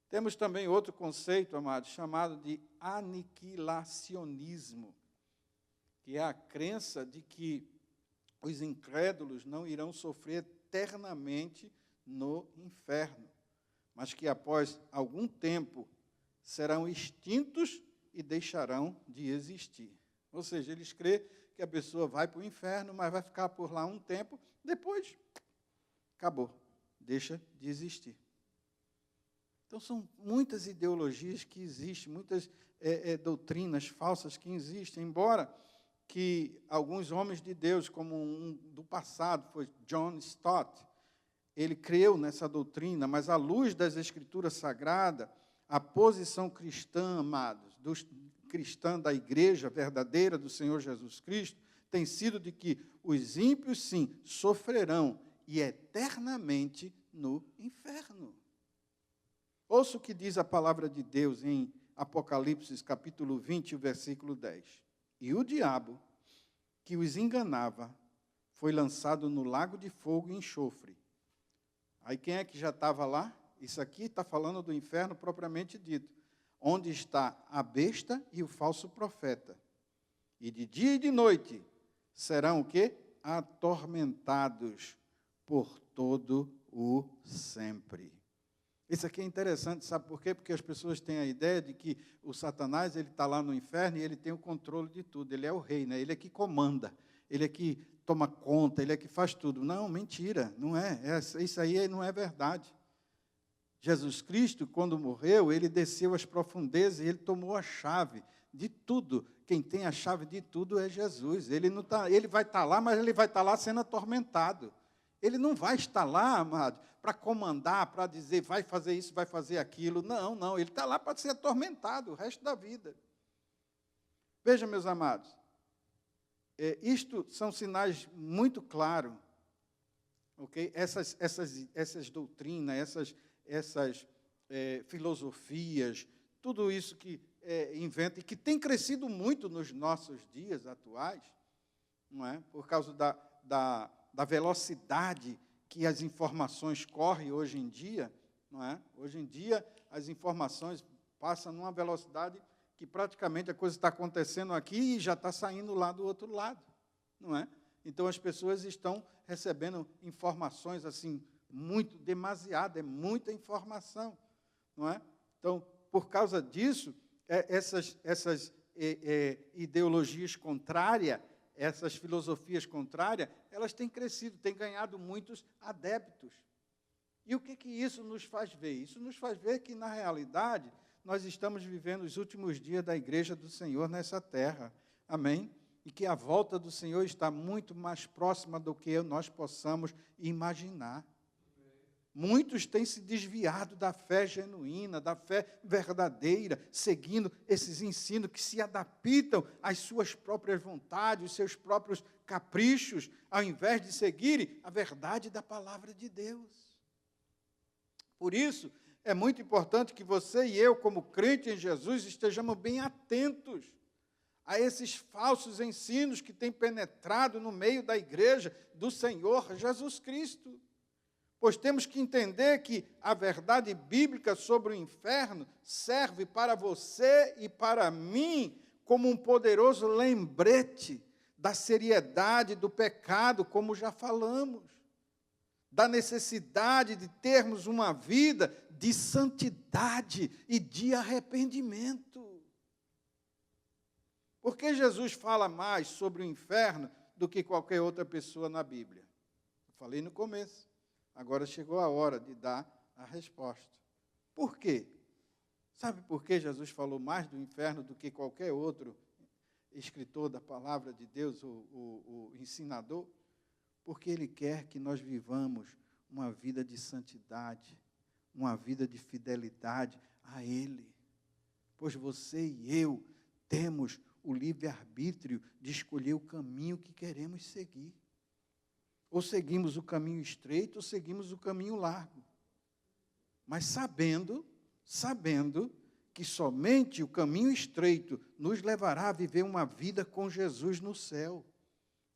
Temos também outro conceito, amados, chamado de aniquilacionismo, que é a crença de que os incrédulos não irão sofrer eternamente no inferno, mas que após algum tempo serão extintos e deixarão de existir. Ou seja, eles creem que a pessoa vai para o inferno, mas vai ficar por lá um tempo, depois acabou, deixa de existir. Então, são muitas ideologias que existem, muitas doutrinas falsas que existem, embora que alguns homens de Deus, como um do passado, foi John Stott, ele creu nessa doutrina, mas à luz das Escrituras Sagradas, a posição cristã, amados, cristã da igreja verdadeira do Senhor Jesus Cristo, tem sido de que os ímpios, sim, sofrerão e eternamente no inferno. Ouça o que diz a palavra de Deus em Apocalipse, capítulo 20, versículo 10. E o diabo, que os enganava, foi lançado no lago de fogo e enxofre. Aí quem é que já estava lá? Isso aqui está falando do inferno propriamente dito, onde está a besta e o falso profeta. E de dia e de noite serão o quê? Atormentados por todo o sempre. Isso aqui é interessante, sabe por quê? Porque as pessoas têm a ideia de que o Satanás, ele está lá no inferno e ele tem o controle de tudo. Ele é o rei, né? Ele é que comanda, ele é que toma conta, ele é que faz tudo. Não, mentira, não é. Isso aí não é verdade. Jesus Cristo, quando morreu, ele desceu às profundezas e ele tomou a chave de tudo. Quem tem a chave de tudo é Jesus. Ele vai estar lá, mas ele vai estar lá sendo atormentado. Ele não vai estar lá, amado, para comandar, para dizer, vai fazer isso, vai fazer aquilo. Não, não, ele está lá para ser atormentado o resto da vida. Veja, meus amados, isto são sinais muito claros, ok? Essas doutrinas, essas filosofias, tudo isso que inventa e que tem crescido muito nos nossos dias atuais, não é? Por causa da velocidade que as informações correm hoje em dia, não é? Hoje em dia, as informações passam numa velocidade que praticamente a coisa está acontecendo aqui e já está saindo lá do outro lado, não é? Então, as pessoas estão recebendo informações, assim, demasiada, é muita informação, não é? Então, por causa disso, essas ideologias contrárias, essas filosofias contrárias, elas têm crescido, têm ganhado muitos adeptos. E o que isso nos faz ver? Isso nos faz ver que, na realidade, nós estamos vivendo os últimos dias da igreja do Senhor nessa terra. Amém? E que a volta do Senhor está muito mais próxima do que nós possamos imaginar. Muitos têm se desviado da fé genuína, da fé verdadeira, seguindo esses ensinos que se adaptam às suas próprias vontades, os seus próprios caprichos, ao invés de seguirem a verdade da palavra de Deus. Por isso, é muito importante que você e eu, como crente em Jesus, estejamos bem atentos a esses falsos ensinos que têm penetrado no meio da igreja do Senhor Jesus Cristo. Pois temos que entender que a verdade bíblica sobre o inferno serve para você e para mim como um poderoso lembrete da seriedade do pecado, como já falamos. da necessidade de termos uma vida de santidade e de arrependimento. Por que Jesus fala mais sobre o inferno do que qualquer outra pessoa na Bíblia? Eu falei no começo, agora chegou a hora de dar a resposta. Por quê? Sabe por que Jesus falou mais do inferno do que qualquer outro escritor da palavra de Deus, o ensinador? Porque Ele quer que nós vivamos uma vida de santidade, uma vida de fidelidade a Ele. Pois você e eu temos o livre-arbítrio de escolher o caminho que queremos seguir. Ou seguimos o caminho estreito, ou seguimos o caminho largo. Mas sabendo que somente o caminho estreito nos levará a viver uma vida com Jesus no céu.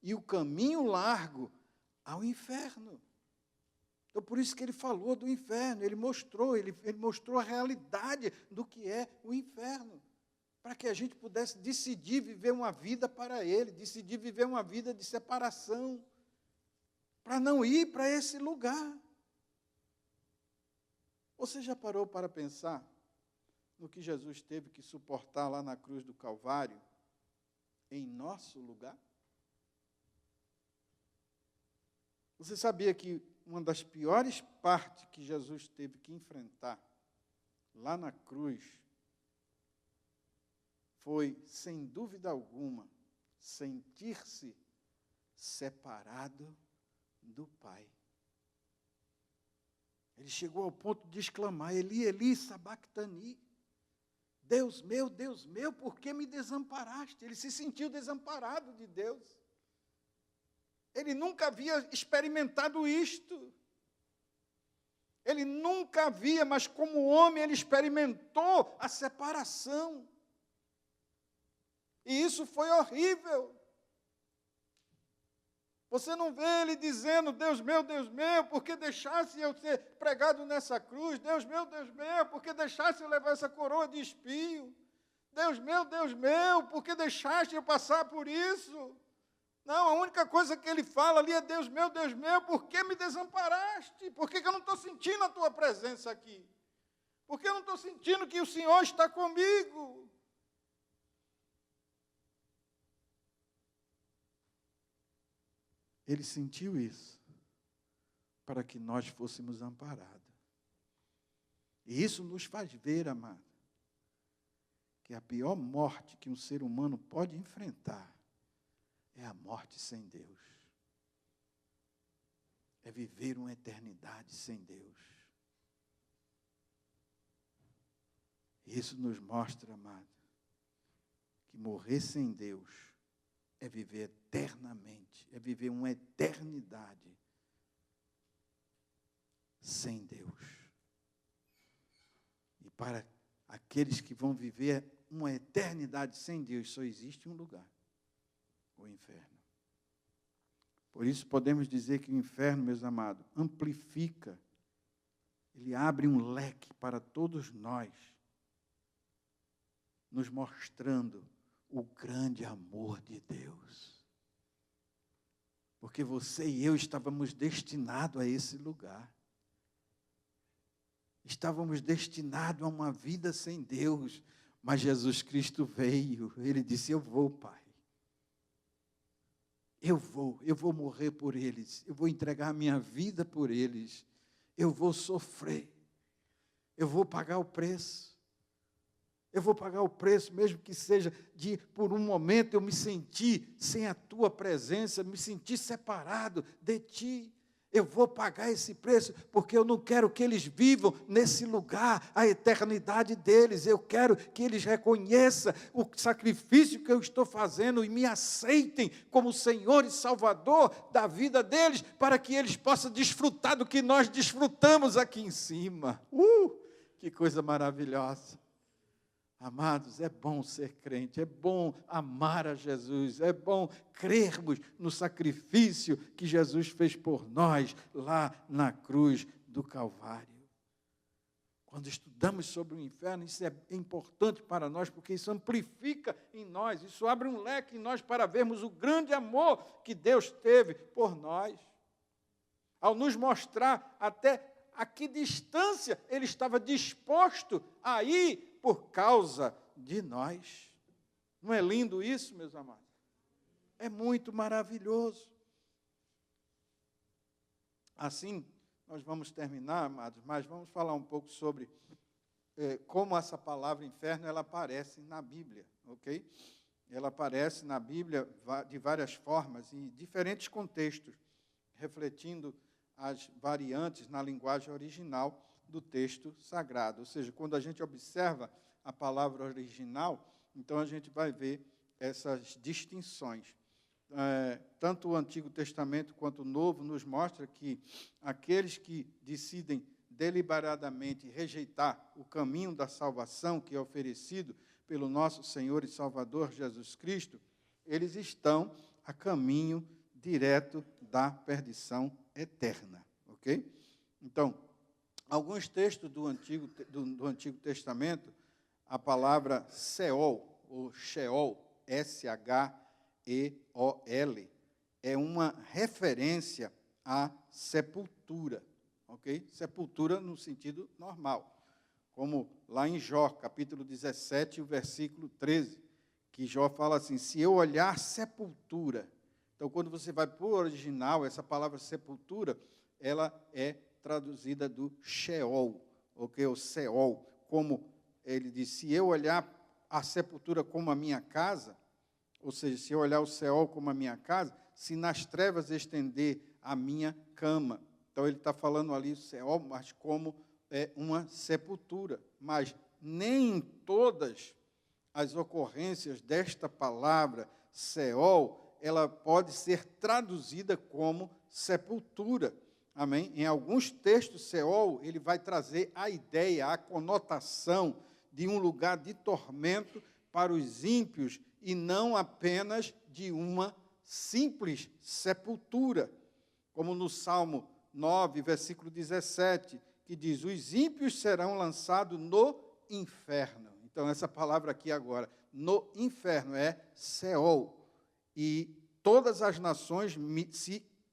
E o caminho largo ao inferno. Então, por isso que ele falou do inferno, ele mostrou a realidade do que é o inferno, para que a gente pudesse decidir viver uma vida para ele, decidir viver uma vida de separação, para não ir para esse lugar. Você já parou para pensar no que Jesus teve que suportar lá na cruz do Calvário, em nosso lugar? Você sabia que uma das piores partes que Jesus teve que enfrentar lá na cruz foi, sem dúvida alguma, sentir-se separado do Pai. Ele chegou ao ponto de exclamar: Eli, Eli, sabactani. Deus meu, por que me desamparaste? Ele se sentiu desamparado de Deus. Ele nunca havia experimentado isto. Ele nunca havia, mas como homem ele experimentou a separação. E isso foi horrível. Você não vê ele dizendo: Deus meu, por que deixasse eu ser pregado nessa cruz? Deus meu, por que deixasse eu levar essa coroa de espinho? Deus meu, por que deixaste eu passar por isso? Não, a única coisa que ele fala ali é: Deus meu, por que me desamparaste? Por que eu não estou sentindo a tua presença aqui? Por que eu não estou sentindo que o Senhor está comigo? Ele sentiu isso para que nós fôssemos amparados. E isso nos faz ver, amado, que a pior morte que um ser humano pode enfrentar é a morte sem Deus. É viver uma eternidade sem Deus. Isso nos mostra, amado, que morrer sem Deus é viver eternamente, é viver uma eternidade sem Deus. E para aqueles que vão viver uma eternidade sem Deus, só existe um lugar: o inferno. Por isso podemos dizer que o inferno, meus amados, amplifica, ele abre um leque para todos nós, nos mostrando o grande amor de Deus. Porque você e eu estávamos destinados a esse lugar. Estávamos destinados a uma vida sem Deus, mas Jesus Cristo veio, ele disse: eu vou, Pai. Eu vou morrer por eles, eu vou entregar a minha vida por eles, eu vou sofrer, eu vou pagar o preço. Eu vou pagar o preço, mesmo que seja de, por um momento, eu me senti sem a tua presença, me senti separado de ti. Eu vou pagar esse preço, porque eu não quero que eles vivam nesse lugar a eternidade deles. Eu quero que eles reconheçam o sacrifício que eu estou fazendo e me aceitem como Senhor e Salvador da vida deles, para que eles possam desfrutar do que nós desfrutamos aqui em cima. Que coisa maravilhosa! Amados, é bom ser crente, é bom amar a Jesus, é bom crermos no sacrifício que Jesus fez por nós lá na cruz do Calvário. Quando estudamos sobre o inferno, isso é importante para nós, porque isso amplifica em nós, isso abre um leque em nós para vermos o grande amor que Deus teve por nós. ao nos mostrar até a que distância ele estava disposto a ir por causa de nós. Não é lindo isso, meus amados? É muito maravilhoso. Assim, nós vamos terminar, amados, mas vamos falar um pouco sobre como essa palavra inferno, ela aparece na Bíblia, ok? Ela aparece na Bíblia de várias formas, em diferentes contextos, refletindo as variantes na linguagem original do texto sagrado. Ou seja, quando a gente observa a palavra original, então a gente vai ver essas distinções. Tanto o Antigo Testamento quanto o Novo nos mostra que aqueles que decidem deliberadamente rejeitar o caminho da salvação que é oferecido pelo nosso Senhor e Salvador Jesus Cristo, eles estão a caminho direto da perdição eterna, ok? Então, alguns textos do Antigo Testamento, a palavra Seol, ou Sheol, S-H-E-O-L, é uma referência à sepultura, ok? Sepultura no sentido normal, como lá em Jó, capítulo 17, o versículo 13, que Jó fala assim, se eu olhar sepultura. Então, quando você vai para o original, essa palavra sepultura, ela é traduzida do Sheol, ok? O Seol, como ele diz, se eu olhar a sepultura como a minha casa, ou seja, se eu olhar o Seol como a minha casa, se nas trevas estender a minha cama. Então, ele está falando ali o Seol, mas como uma sepultura. Mas nem em todas as ocorrências desta palavra, Seol, ela pode ser traduzida como sepultura. Amém? Em alguns textos, Seol, ele vai trazer a ideia, a conotação de um lugar de tormento para os ímpios e não apenas de uma simples sepultura. Como no Salmo 9, versículo 17, que diz, os ímpios serão lançados no inferno. Então, essa palavra aqui agora, no inferno, é Seol. E todas as nações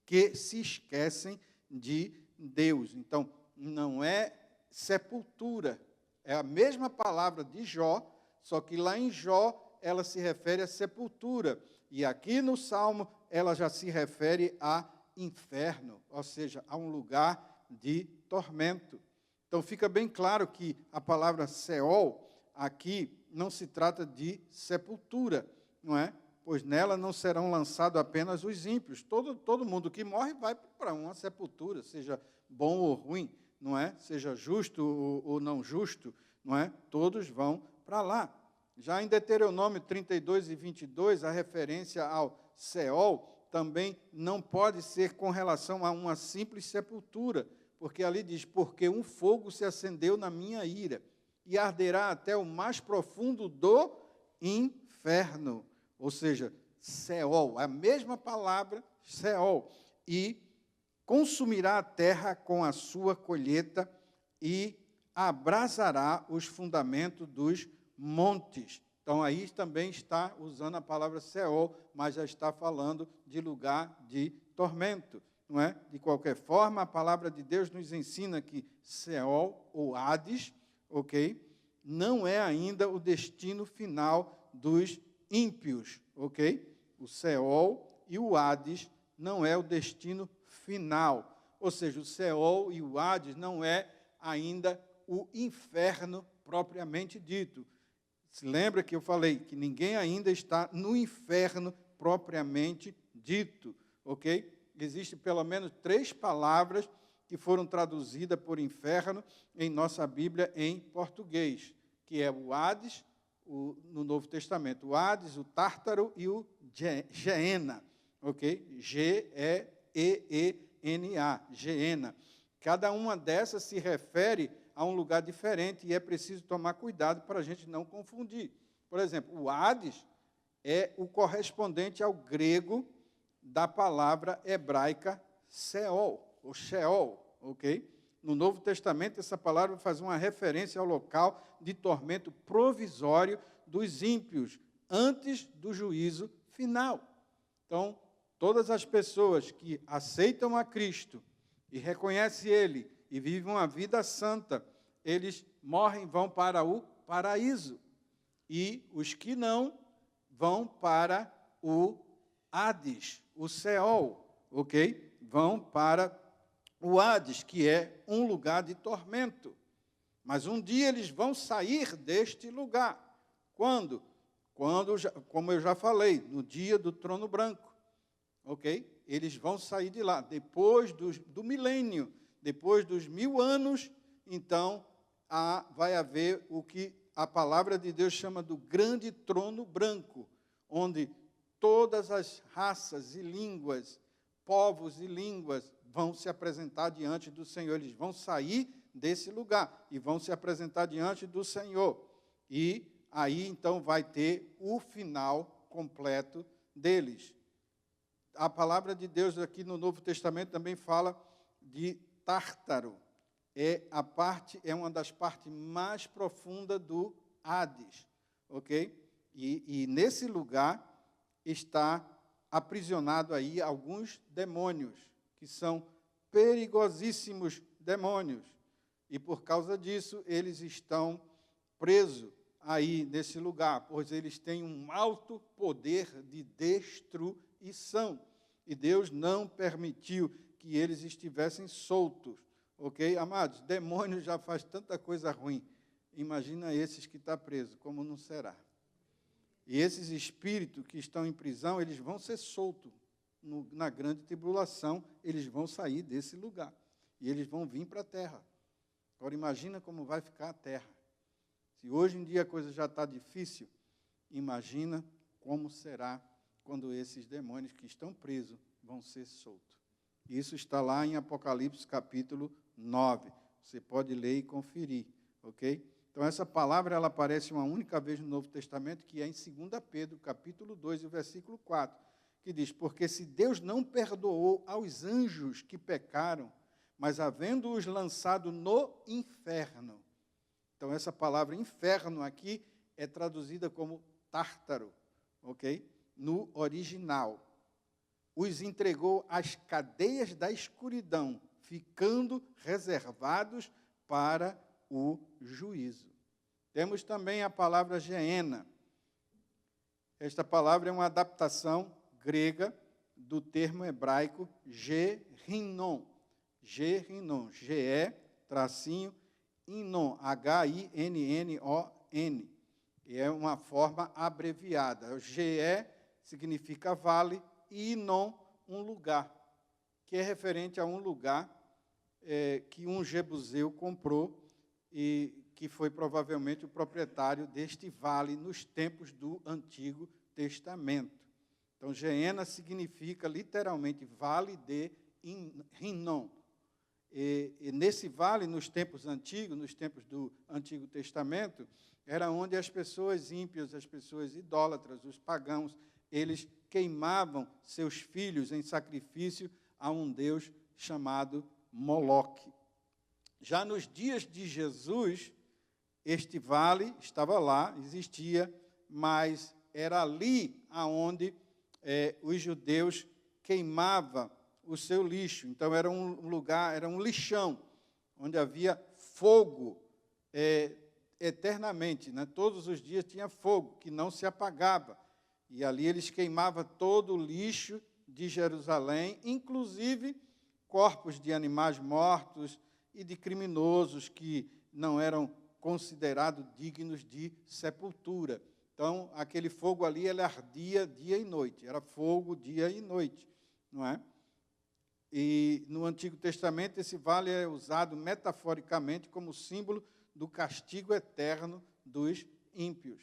que se esquecem de Deus. Então, não é sepultura. É a mesma palavra de Jó, só que lá em Jó ela se refere a sepultura. E aqui no Salmo ela já se refere a inferno, ou seja, a um lugar de tormento. Então, fica bem claro que a palavra Seol aqui não se trata de sepultura, não é? Pois nela não serão lançados apenas os ímpios. Todo mundo que morre vai para uma sepultura, seja bom ou ruim, não é? Seja justo ou não justo, não é? Todos vão para lá. Já em Deuteronômio 32 e 22, a referência ao Seol também não pode ser com relação a uma simples sepultura, porque ali diz, porque um fogo se acendeu na minha ira, e arderá até o mais profundo do inferno. Ou seja, Seol, a mesma palavra, Seol, e consumirá a terra com a sua colheita e abrasará os fundamentos dos montes. Então, aí também está usando a palavra Seol, mas já está falando de lugar de tormento, não é? De qualquer forma, a palavra de Deus nos ensina que Seol, ou Hades, ok? Não é ainda o destino final dos ímpios, ok? O Seol e o Hades não é o destino final. Ou seja, o Seol e o Hades não é ainda o inferno propriamente dito. Se lembra que eu falei que ninguém ainda está no inferno propriamente dito, ok? Existem pelo menos 3 palavras que foram traduzidas por inferno em nossa Bíblia em português, que é o Hades, no Novo Testamento, o Hades, o Tártaro e o Geena, ok? G-E-E-N-A, Geena. Cada uma dessas se refere a um lugar diferente e é preciso tomar cuidado para a gente não confundir. Por exemplo, o Hades é o correspondente ao grego da palavra hebraica Seol, ou Sheol, ok? No Novo Testamento, essa palavra faz uma referência ao local de tormento provisório dos ímpios, antes do juízo final. Então, todas as pessoas que aceitam a Cristo e reconhecem Ele e vivem uma vida santa, eles morrem, vão para o paraíso. E os que não, vão para o Hades, o Seol, ok? Vão para o Hades, que é um lugar de tormento. Mas um dia eles vão sair deste lugar. Quando? Como eu já falei, no dia do trono branco, ok? Eles vão sair de lá. Depois do milênio, depois dos 1000 anos, então vai haver o que a palavra de Deus chama do grande trono branco, onde todas as raças e línguas, povos e línguas vão se apresentar diante do Senhor. Eles vão sair desse lugar e vão se apresentar diante do Senhor. E aí, então, vai ter o final completo deles. A palavra de Deus aqui no Novo Testamento também fala de Tártaro. É uma das partes mais profundas do Hades, ok? E nesse lugar está aprisionado aí alguns demônios, que são perigosíssimos demônios. E por causa disso, eles estão presos aí nesse lugar, pois eles têm um alto poder de destruição. E Deus não permitiu que eles estivessem soltos. Ok, amados? Demônio já faz tanta coisa ruim. Imagina esses que estão presos, como não será? E esses espíritos que estão em prisão, eles vão ser soltos na grande tribulação, eles vão sair desse lugar. E eles vão vir para a terra. Agora imagina como vai ficar a terra. Se hoje em dia a coisa já está difícil, imagina como será quando esses demônios que estão presos vão ser soltos. Isso está lá em Apocalipse capítulo 9. Você pode ler e conferir, ok? Então, essa palavra ela aparece uma única vez no Novo Testamento, que é em 2 Pedro, capítulo 2, e o versículo 4, que diz, porque se Deus não perdoou aos anjos que pecaram, mas havendo-os lançado no inferno. Então, essa palavra inferno aqui é traduzida como Tártaro, ok? No original. Os entregou às cadeias da escuridão, ficando reservados para o juízo. Temos também a palavra Geena. Esta palavra é uma adaptação grega do termo hebraico Gehinnom. Gehinnom, G-E-Innon, H-I-N-N-O-N. E é uma forma abreviada. O Ge significa vale e Inon, um lugar, que é referente a um lugar que um jebuseu comprou e que foi provavelmente o proprietário deste vale nos tempos do Antigo Testamento. Então, Geena significa literalmente vale de Hinnom. E nesse vale, nos tempos antigos, nos tempos do Antigo Testamento, era onde as pessoas ímpias, as pessoas idólatras, os pagãos, eles queimavam seus filhos em sacrifício a um deus chamado Moloque. Já nos dias de Jesus, este vale estava lá, existia, mas era ali aonde os judeus queimavam o seu lixo. Então, era um lugar, era um lixão, onde havia fogo eternamente, né? Todos os dias tinha fogo, que não se apagava. E ali eles queimavam todo o lixo de Jerusalém, inclusive corpos de animais mortos e de criminosos que não eram considerados dignos de sepultura. Então, aquele fogo ali, ele ardia dia e noite. Era fogo dia e noite, não é? E no Antigo Testamento, esse vale é usado metaforicamente como símbolo do castigo eterno dos ímpios.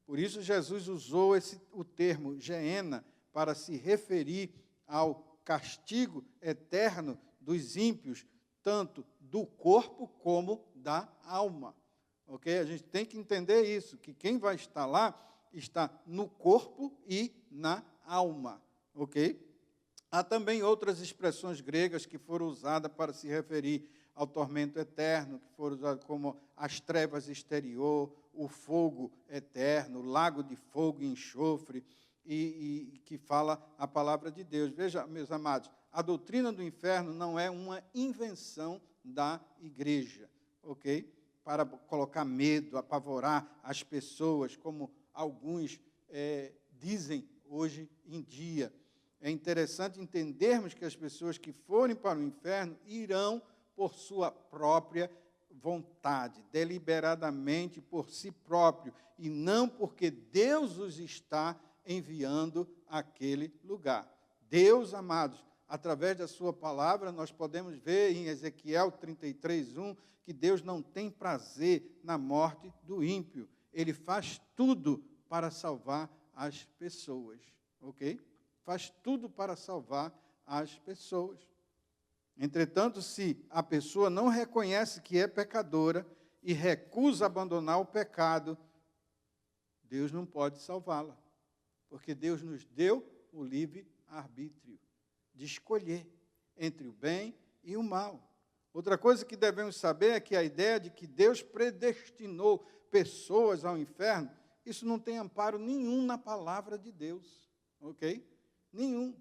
Por isso, Jesus usou o termo Geena para se referir ao castigo eterno dos ímpios, tanto do corpo como da alma. Ok? A gente tem que entender isso, que quem vai estar lá está no corpo e na alma. Ok? Há também outras expressões gregas que foram usadas para se referir ao tormento eterno, que foram usadas como as trevas exterior, o fogo eterno, o lago de fogo e enxofre, e que fala a palavra de Deus. Veja, meus amados, a doutrina do inferno não é uma invenção da igreja, ok? Para colocar medo, apavorar as pessoas, como alguns dizem hoje em dia. É interessante entendermos que as pessoas que forem para o inferno irão por sua própria vontade, deliberadamente por si próprio, e não porque Deus os está enviando àquele lugar. Deus, amados, através da sua palavra, nós podemos ver em Ezequiel 33:1, que Deus não tem prazer na morte do ímpio. Ele faz tudo para salvar as pessoas, ok? Faz tudo para salvar as pessoas. Entretanto, se a pessoa não reconhece que é pecadora e recusa abandonar o pecado, Deus não pode salvá-la, porque Deus nos deu o livre-arbítrio de escolher entre o bem e o mal. Outra coisa que devemos saber é que a ideia de que Deus predestinou pessoas ao inferno, isso não tem amparo nenhum na palavra de Deus, ok? Nenhum.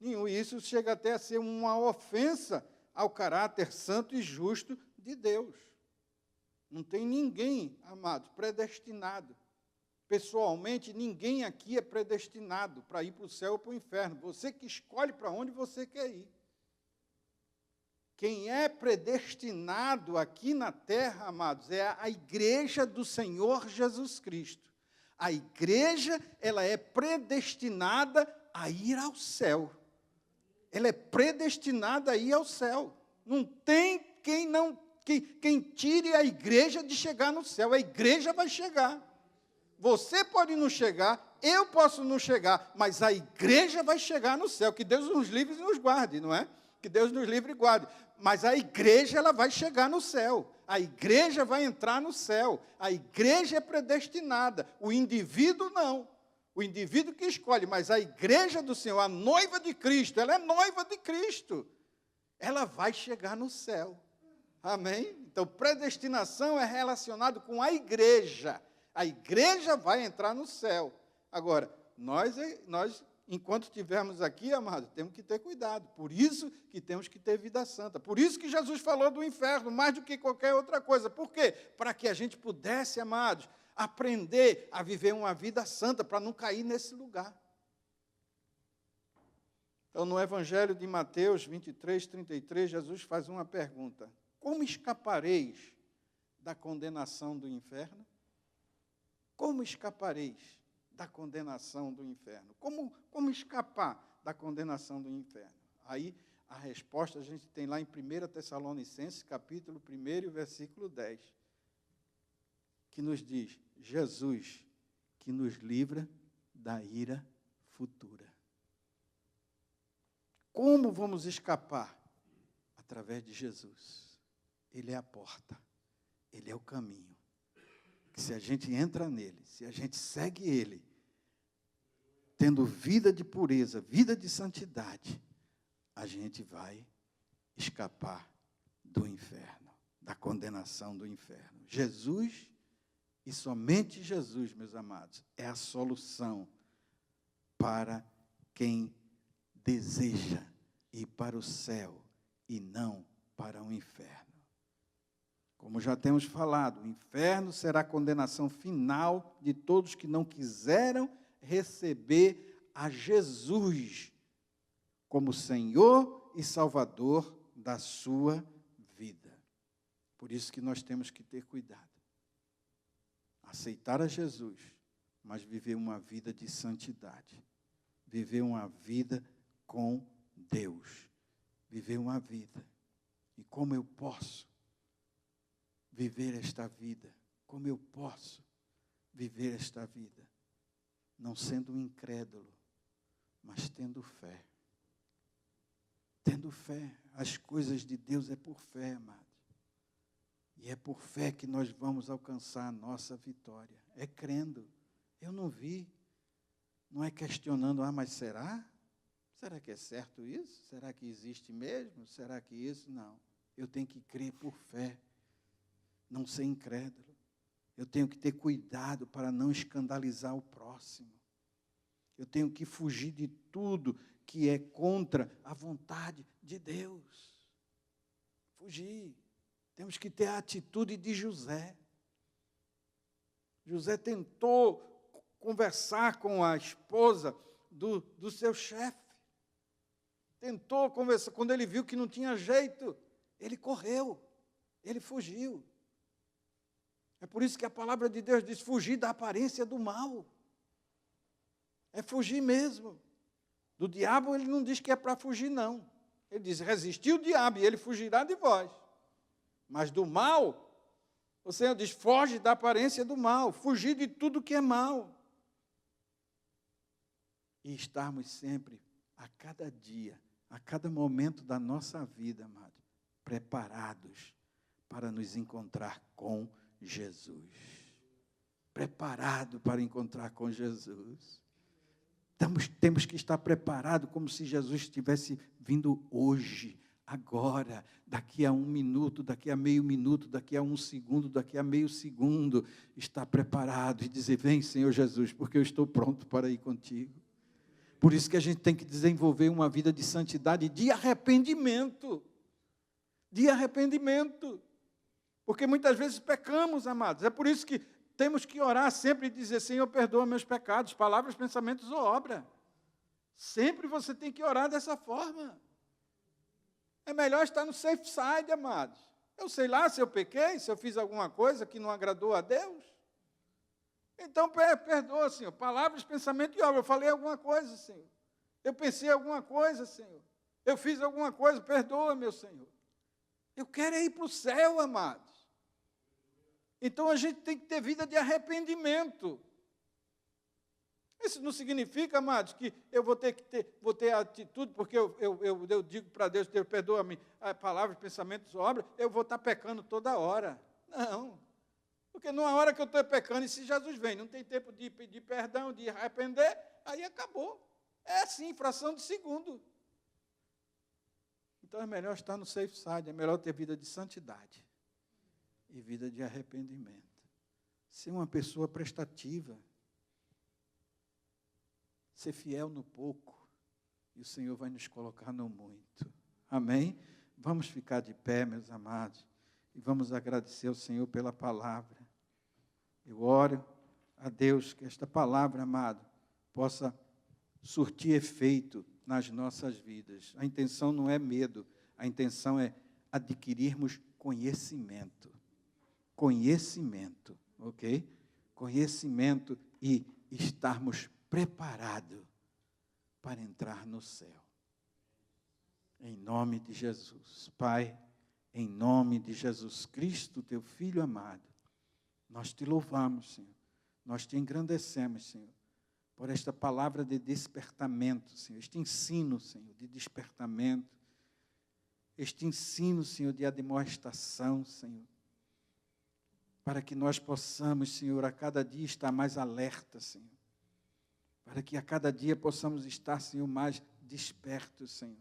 E isso chega até a ser uma ofensa ao caráter santo e justo de Deus. Não tem ninguém, amados, predestinado. Pessoalmente, ninguém aqui é predestinado para ir para o céu ou para o inferno. Você que escolhe para onde você quer ir. Quem é predestinado aqui na terra, amados, é a igreja do Senhor Jesus Cristo. A igreja, ela é predestinada a ir ao céu. Ela é predestinada a ir ao céu. Não tem quem tire a igreja de chegar no céu. A igreja vai chegar. Você pode não chegar, eu posso não chegar, mas a igreja vai chegar no céu. Que Deus nos livre e nos guarde, não é? Que Deus nos livre e guarde. Mas a igreja, ela vai chegar no céu. A igreja vai entrar no céu. A igreja é predestinada. O indivíduo não. O indivíduo que escolhe, mas a igreja do Senhor, a noiva de Cristo, ela é noiva de Cristo. Ela vai chegar no céu. Amém? Então, predestinação é relacionado com a igreja. A igreja vai entrar no céu. Agora, nós enquanto estivermos aqui, amados, temos que ter cuidado. Por isso que temos que ter vida santa. Por isso que Jesus falou do inferno, mais do que qualquer outra coisa. Por quê? Para que a gente pudesse, amados, aprender a viver uma vida santa, para não cair nesse lugar. Então, no Evangelho de Mateus 23:33, Jesus faz uma pergunta: como escapareis da condenação do inferno? Como escapareis da condenação do inferno? Como escapar da condenação do inferno? Aí, a resposta a gente tem lá em 1 Tessalonicenses, capítulo 1, versículo 10, que nos diz: Jesus, que nos livra da ira futura. Como vamos escapar? Através de Jesus. Ele é a porta, Ele é o caminho. Que se a gente entra nele, se a gente segue ele, tendo vida de pureza, vida de santidade, a gente vai escapar do inferno, da condenação do inferno. Jesus, e somente Jesus, meus amados, é a solução para quem deseja ir para o céu e não para o inferno. Como já temos falado, o inferno será a condenação final de todos que não quiseram receber a Jesus como Senhor e Salvador da sua vida. Por isso que nós temos que ter cuidado. Aceitar a Jesus, mas viver uma vida de santidade. Viver uma vida com Deus. Viver uma vida. E como eu posso viver esta vida? Como eu posso viver esta vida? Não sendo um incrédulo, mas tendo fé. Tendo fé. As coisas de Deus é por fé, amados. E é por fé que nós vamos alcançar a nossa vitória. É crendo. Eu não vi. Não é questionando, mas será? Será que é certo isso? Será que existe mesmo? Será que isso? Não. Eu tenho que crer por fé. Não ser incrédulo. Eu tenho que ter cuidado para não escandalizar o próximo. Eu tenho que fugir de tudo que é contra a vontade de Deus. Fugir. Temos que ter a atitude de José. José tentou conversar com a esposa do seu chefe. Tentou conversar. Quando ele viu que não tinha jeito, ele correu. Ele fugiu. É por isso que a palavra de Deus diz: fugir da aparência do mal. É fugir mesmo. Do diabo ele não diz que é para fugir, não. Ele diz: resistir o diabo e ele fugirá de vós. Mas do mal, o Senhor diz: foge da aparência do mal. Fugir de tudo que é mal. E estarmos sempre, a cada dia, a cada momento da nossa vida, amado, preparados para nos encontrar com Jesus. Preparado para encontrar com Jesus. Temos que estar preparados como se Jesus estivesse vindo hoje, agora, daqui a 1 minuto, daqui a meio minuto, daqui a 1 segundo, daqui a meio segundo. Estar preparado e dizer: vem, Senhor Jesus, porque eu estou pronto para ir contigo. Por isso que a gente tem que desenvolver uma vida de santidade, de arrependimento. De arrependimento. Porque muitas vezes pecamos, amados. É por isso que temos que orar sempre e dizer: Senhor, perdoa meus pecados, palavras, pensamentos ou obra. Sempre você tem que orar dessa forma. É melhor estar no safe side, amados. Eu sei lá se eu pequei, se eu fiz alguma coisa que não agradou a Deus. Então, perdoa, Senhor. Palavras, pensamento e obra. Eu falei alguma coisa, Senhor. Eu pensei alguma coisa, Senhor. Eu fiz alguma coisa, perdoa, meu Senhor. Eu quero ir para o céu, amados. Então, a gente tem que ter vida de arrependimento. Isso não significa, amados, que eu vou ter atitude, porque eu digo para Deus: Deus, perdoa-me, palavras, pensamentos, obras, eu vou estar pecando toda hora. Não. Porque numa hora que eu estou pecando, e se Jesus vem, não tem tempo de pedir perdão, de arrepender, aí acabou. É assim, fração de segundo. Então é melhor estar no safe side, é melhor ter vida de santidade e vida de arrependimento. Ser uma pessoa prestativa. Ser fiel no pouco, e o Senhor vai nos colocar no muito. Amém? Vamos ficar de pé, meus amados, e vamos agradecer ao Senhor pela palavra. Eu oro a Deus que esta palavra, amado, possa surtir efeito nas nossas vidas. A intenção não é medo, a intenção é adquirirmos conhecimento. Conhecimento, ok? Conhecimento e estarmos preparados para entrar no céu. Em nome de Jesus. Pai, em nome de Jesus Cristo, teu Filho amado, nós te louvamos, Senhor. Nós te engrandecemos, Senhor, por esta palavra de despertamento, Senhor. Este ensino, Senhor, de despertamento. Este ensino, Senhor, de admoestação, Senhor. Para que nós possamos, Senhor, a cada dia estar mais alerta, Senhor. Para que a cada dia possamos estar, Senhor, mais despertos, Senhor.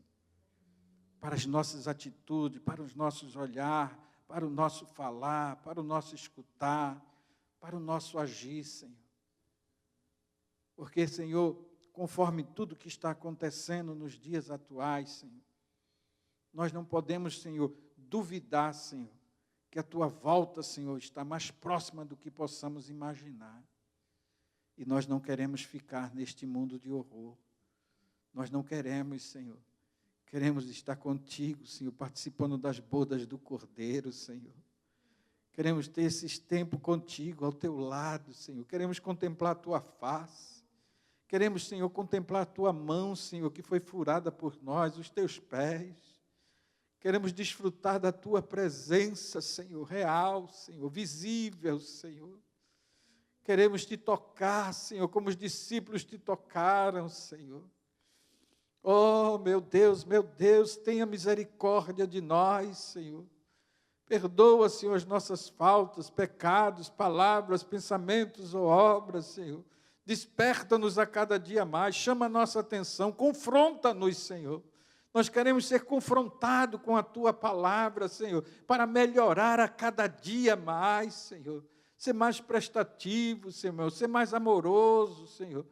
Para as nossas atitudes, para os nossos olhar, para o nosso falar, para o nosso escutar, para o nosso agir, Senhor. Porque, Senhor, conforme tudo que está acontecendo nos dias atuais, Senhor, nós não podemos, Senhor, duvidar, Senhor, que a Tua volta, Senhor, está mais próxima do que possamos imaginar. E nós não queremos ficar neste mundo de horror. Nós não queremos, Senhor. Queremos estar contigo, Senhor, participando das bodas do Cordeiro, Senhor. Queremos ter esses tempos contigo, ao teu lado, Senhor. Queremos contemplar a tua face. Queremos, Senhor, contemplar a tua mão, Senhor, que foi furada por nós, os teus pés. Queremos desfrutar da tua presença, Senhor, real, Senhor, visível, Senhor. Queremos te tocar, Senhor, como os discípulos te tocaram, Senhor. Oh, meu Deus, tenha misericórdia de nós, Senhor. Perdoa, Senhor, as nossas faltas, pecados, palavras, pensamentos ou obras, Senhor. Desperta-nos a cada dia mais, chama a nossa atenção, confronta-nos, Senhor. Nós queremos ser confrontados com a Tua palavra, Senhor, para melhorar a cada dia mais, Senhor. Ser mais prestativo, Senhor, ser mais amoroso, Senhor.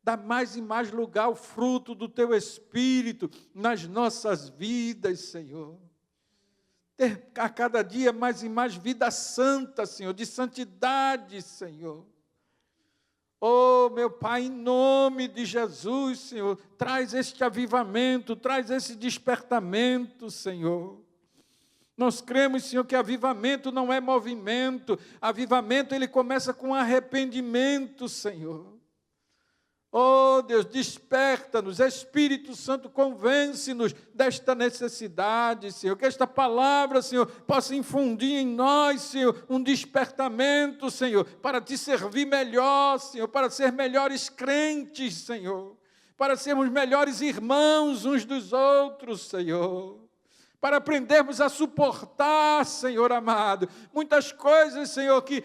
Dá mais e mais lugar ao fruto do Teu Espírito nas nossas vidas, Senhor. Ter a cada dia mais e mais vida santa, Senhor, de santidade, Senhor. Oh, meu Pai, em nome de Jesus, Senhor, traz este avivamento, traz esse despertamento, Senhor. Nós cremos, Senhor, que avivamento não é movimento. Avivamento, ele começa com arrependimento, Senhor. Oh, Deus, desperta-nos. Espírito Santo, convence-nos desta necessidade, Senhor. Que esta palavra, Senhor, possa infundir em nós, Senhor, um despertamento, Senhor, para te servir melhor, Senhor, para ser melhores crentes, Senhor, para sermos melhores irmãos uns dos outros, Senhor. Para aprendermos a suportar, Senhor amado, muitas coisas, Senhor, que,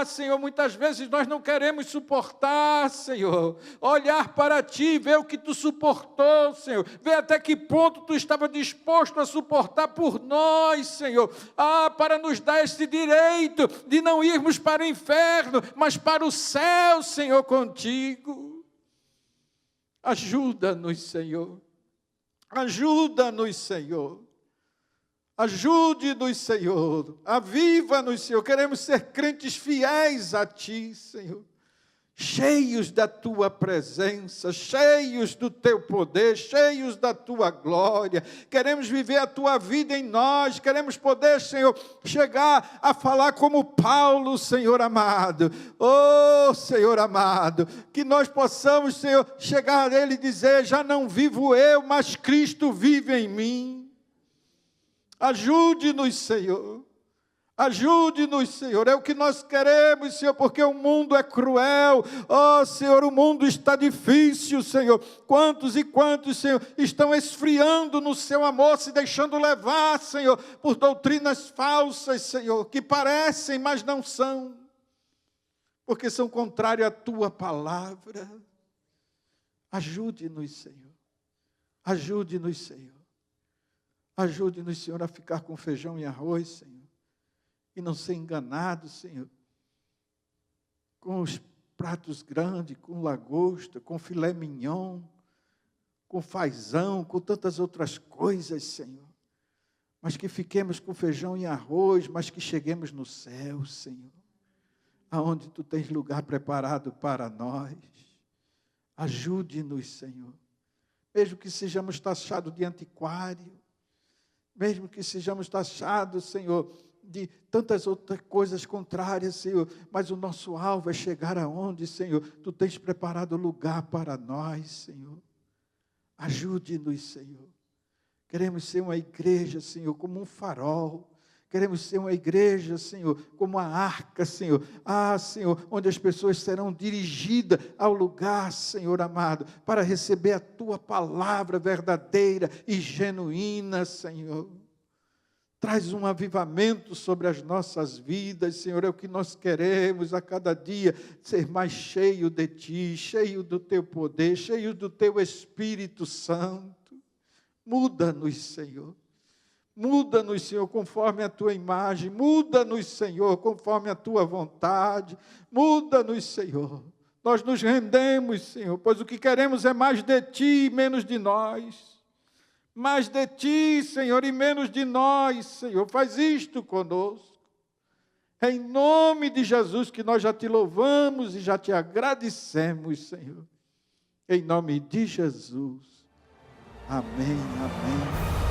Senhor, muitas vezes nós não queremos suportar, Senhor. Olhar para Ti, ver o que Tu suportou, Senhor, ver até que ponto Tu estava disposto a suportar por nós, Senhor. Para nos dar esse direito de não irmos para o inferno, mas para o céu, Senhor, contigo. Ajuda-nos, Senhor. Ajuda-nos, Senhor. Ajude-nos, Senhor, aviva-nos, Senhor, queremos ser crentes fiéis a Ti, Senhor, cheios da Tua presença, cheios do Teu poder, cheios da Tua glória, queremos viver a Tua vida em nós, queremos poder, Senhor, chegar a falar como Paulo, Senhor amado, oh, Senhor amado, que nós possamos, Senhor, chegar a Ele e dizer, já não vivo eu, mas Cristo vive em mim. Ajude-nos, Senhor. Ajude-nos, Senhor. É o que nós queremos, Senhor, porque o mundo é cruel. Oh, Senhor, o mundo está difícil, Senhor. Quantos e quantos, Senhor, estão esfriando no seu amor, se deixando levar, Senhor, por doutrinas falsas, Senhor, que parecem, mas não são, porque são contrárias à Tua palavra. Ajude-nos, Senhor. Ajude-nos, Senhor. Ajude-nos, Senhor, a ficar com feijão e arroz, Senhor, e não ser enganado, Senhor, com os pratos grandes, com lagosta, com filé mignon, com fazão, com tantas outras coisas, Senhor, mas que fiquemos com feijão e arroz, mas que cheguemos no céu, Senhor, aonde Tu tens lugar preparado para nós. Ajude-nos, Senhor, mesmo que sejamos taxados de antiquário, mesmo que sejamos taxados, Senhor, de tantas outras coisas contrárias, Senhor, mas o nosso alvo é chegar aonde, Senhor, Tu tens preparado lugar para nós, Senhor. Ajude-nos, Senhor. Queremos ser uma igreja, Senhor, como um farol. Queremos ser uma igreja, Senhor, como a arca, Senhor. Senhor, onde as pessoas serão dirigidas ao lugar, Senhor amado, para receber a Tua palavra verdadeira e genuína, Senhor. Traz um avivamento sobre as nossas vidas, Senhor, é o que nós queremos a cada dia, ser mais cheio de Ti, cheio do Teu poder, cheio do Teu Espírito Santo. Muda-nos, Senhor. Muda-nos, Senhor, conforme a Tua imagem. Muda-nos, Senhor, conforme a Tua vontade. Muda-nos, Senhor. Nós nos rendemos, Senhor, pois o que queremos é mais de Ti e menos de nós. Mais de Ti, Senhor, e menos de nós, Senhor. Faz isto conosco. É em nome de Jesus que nós já Te louvamos e já Te agradecemos, Senhor. Em nome de Jesus. Amém, amém.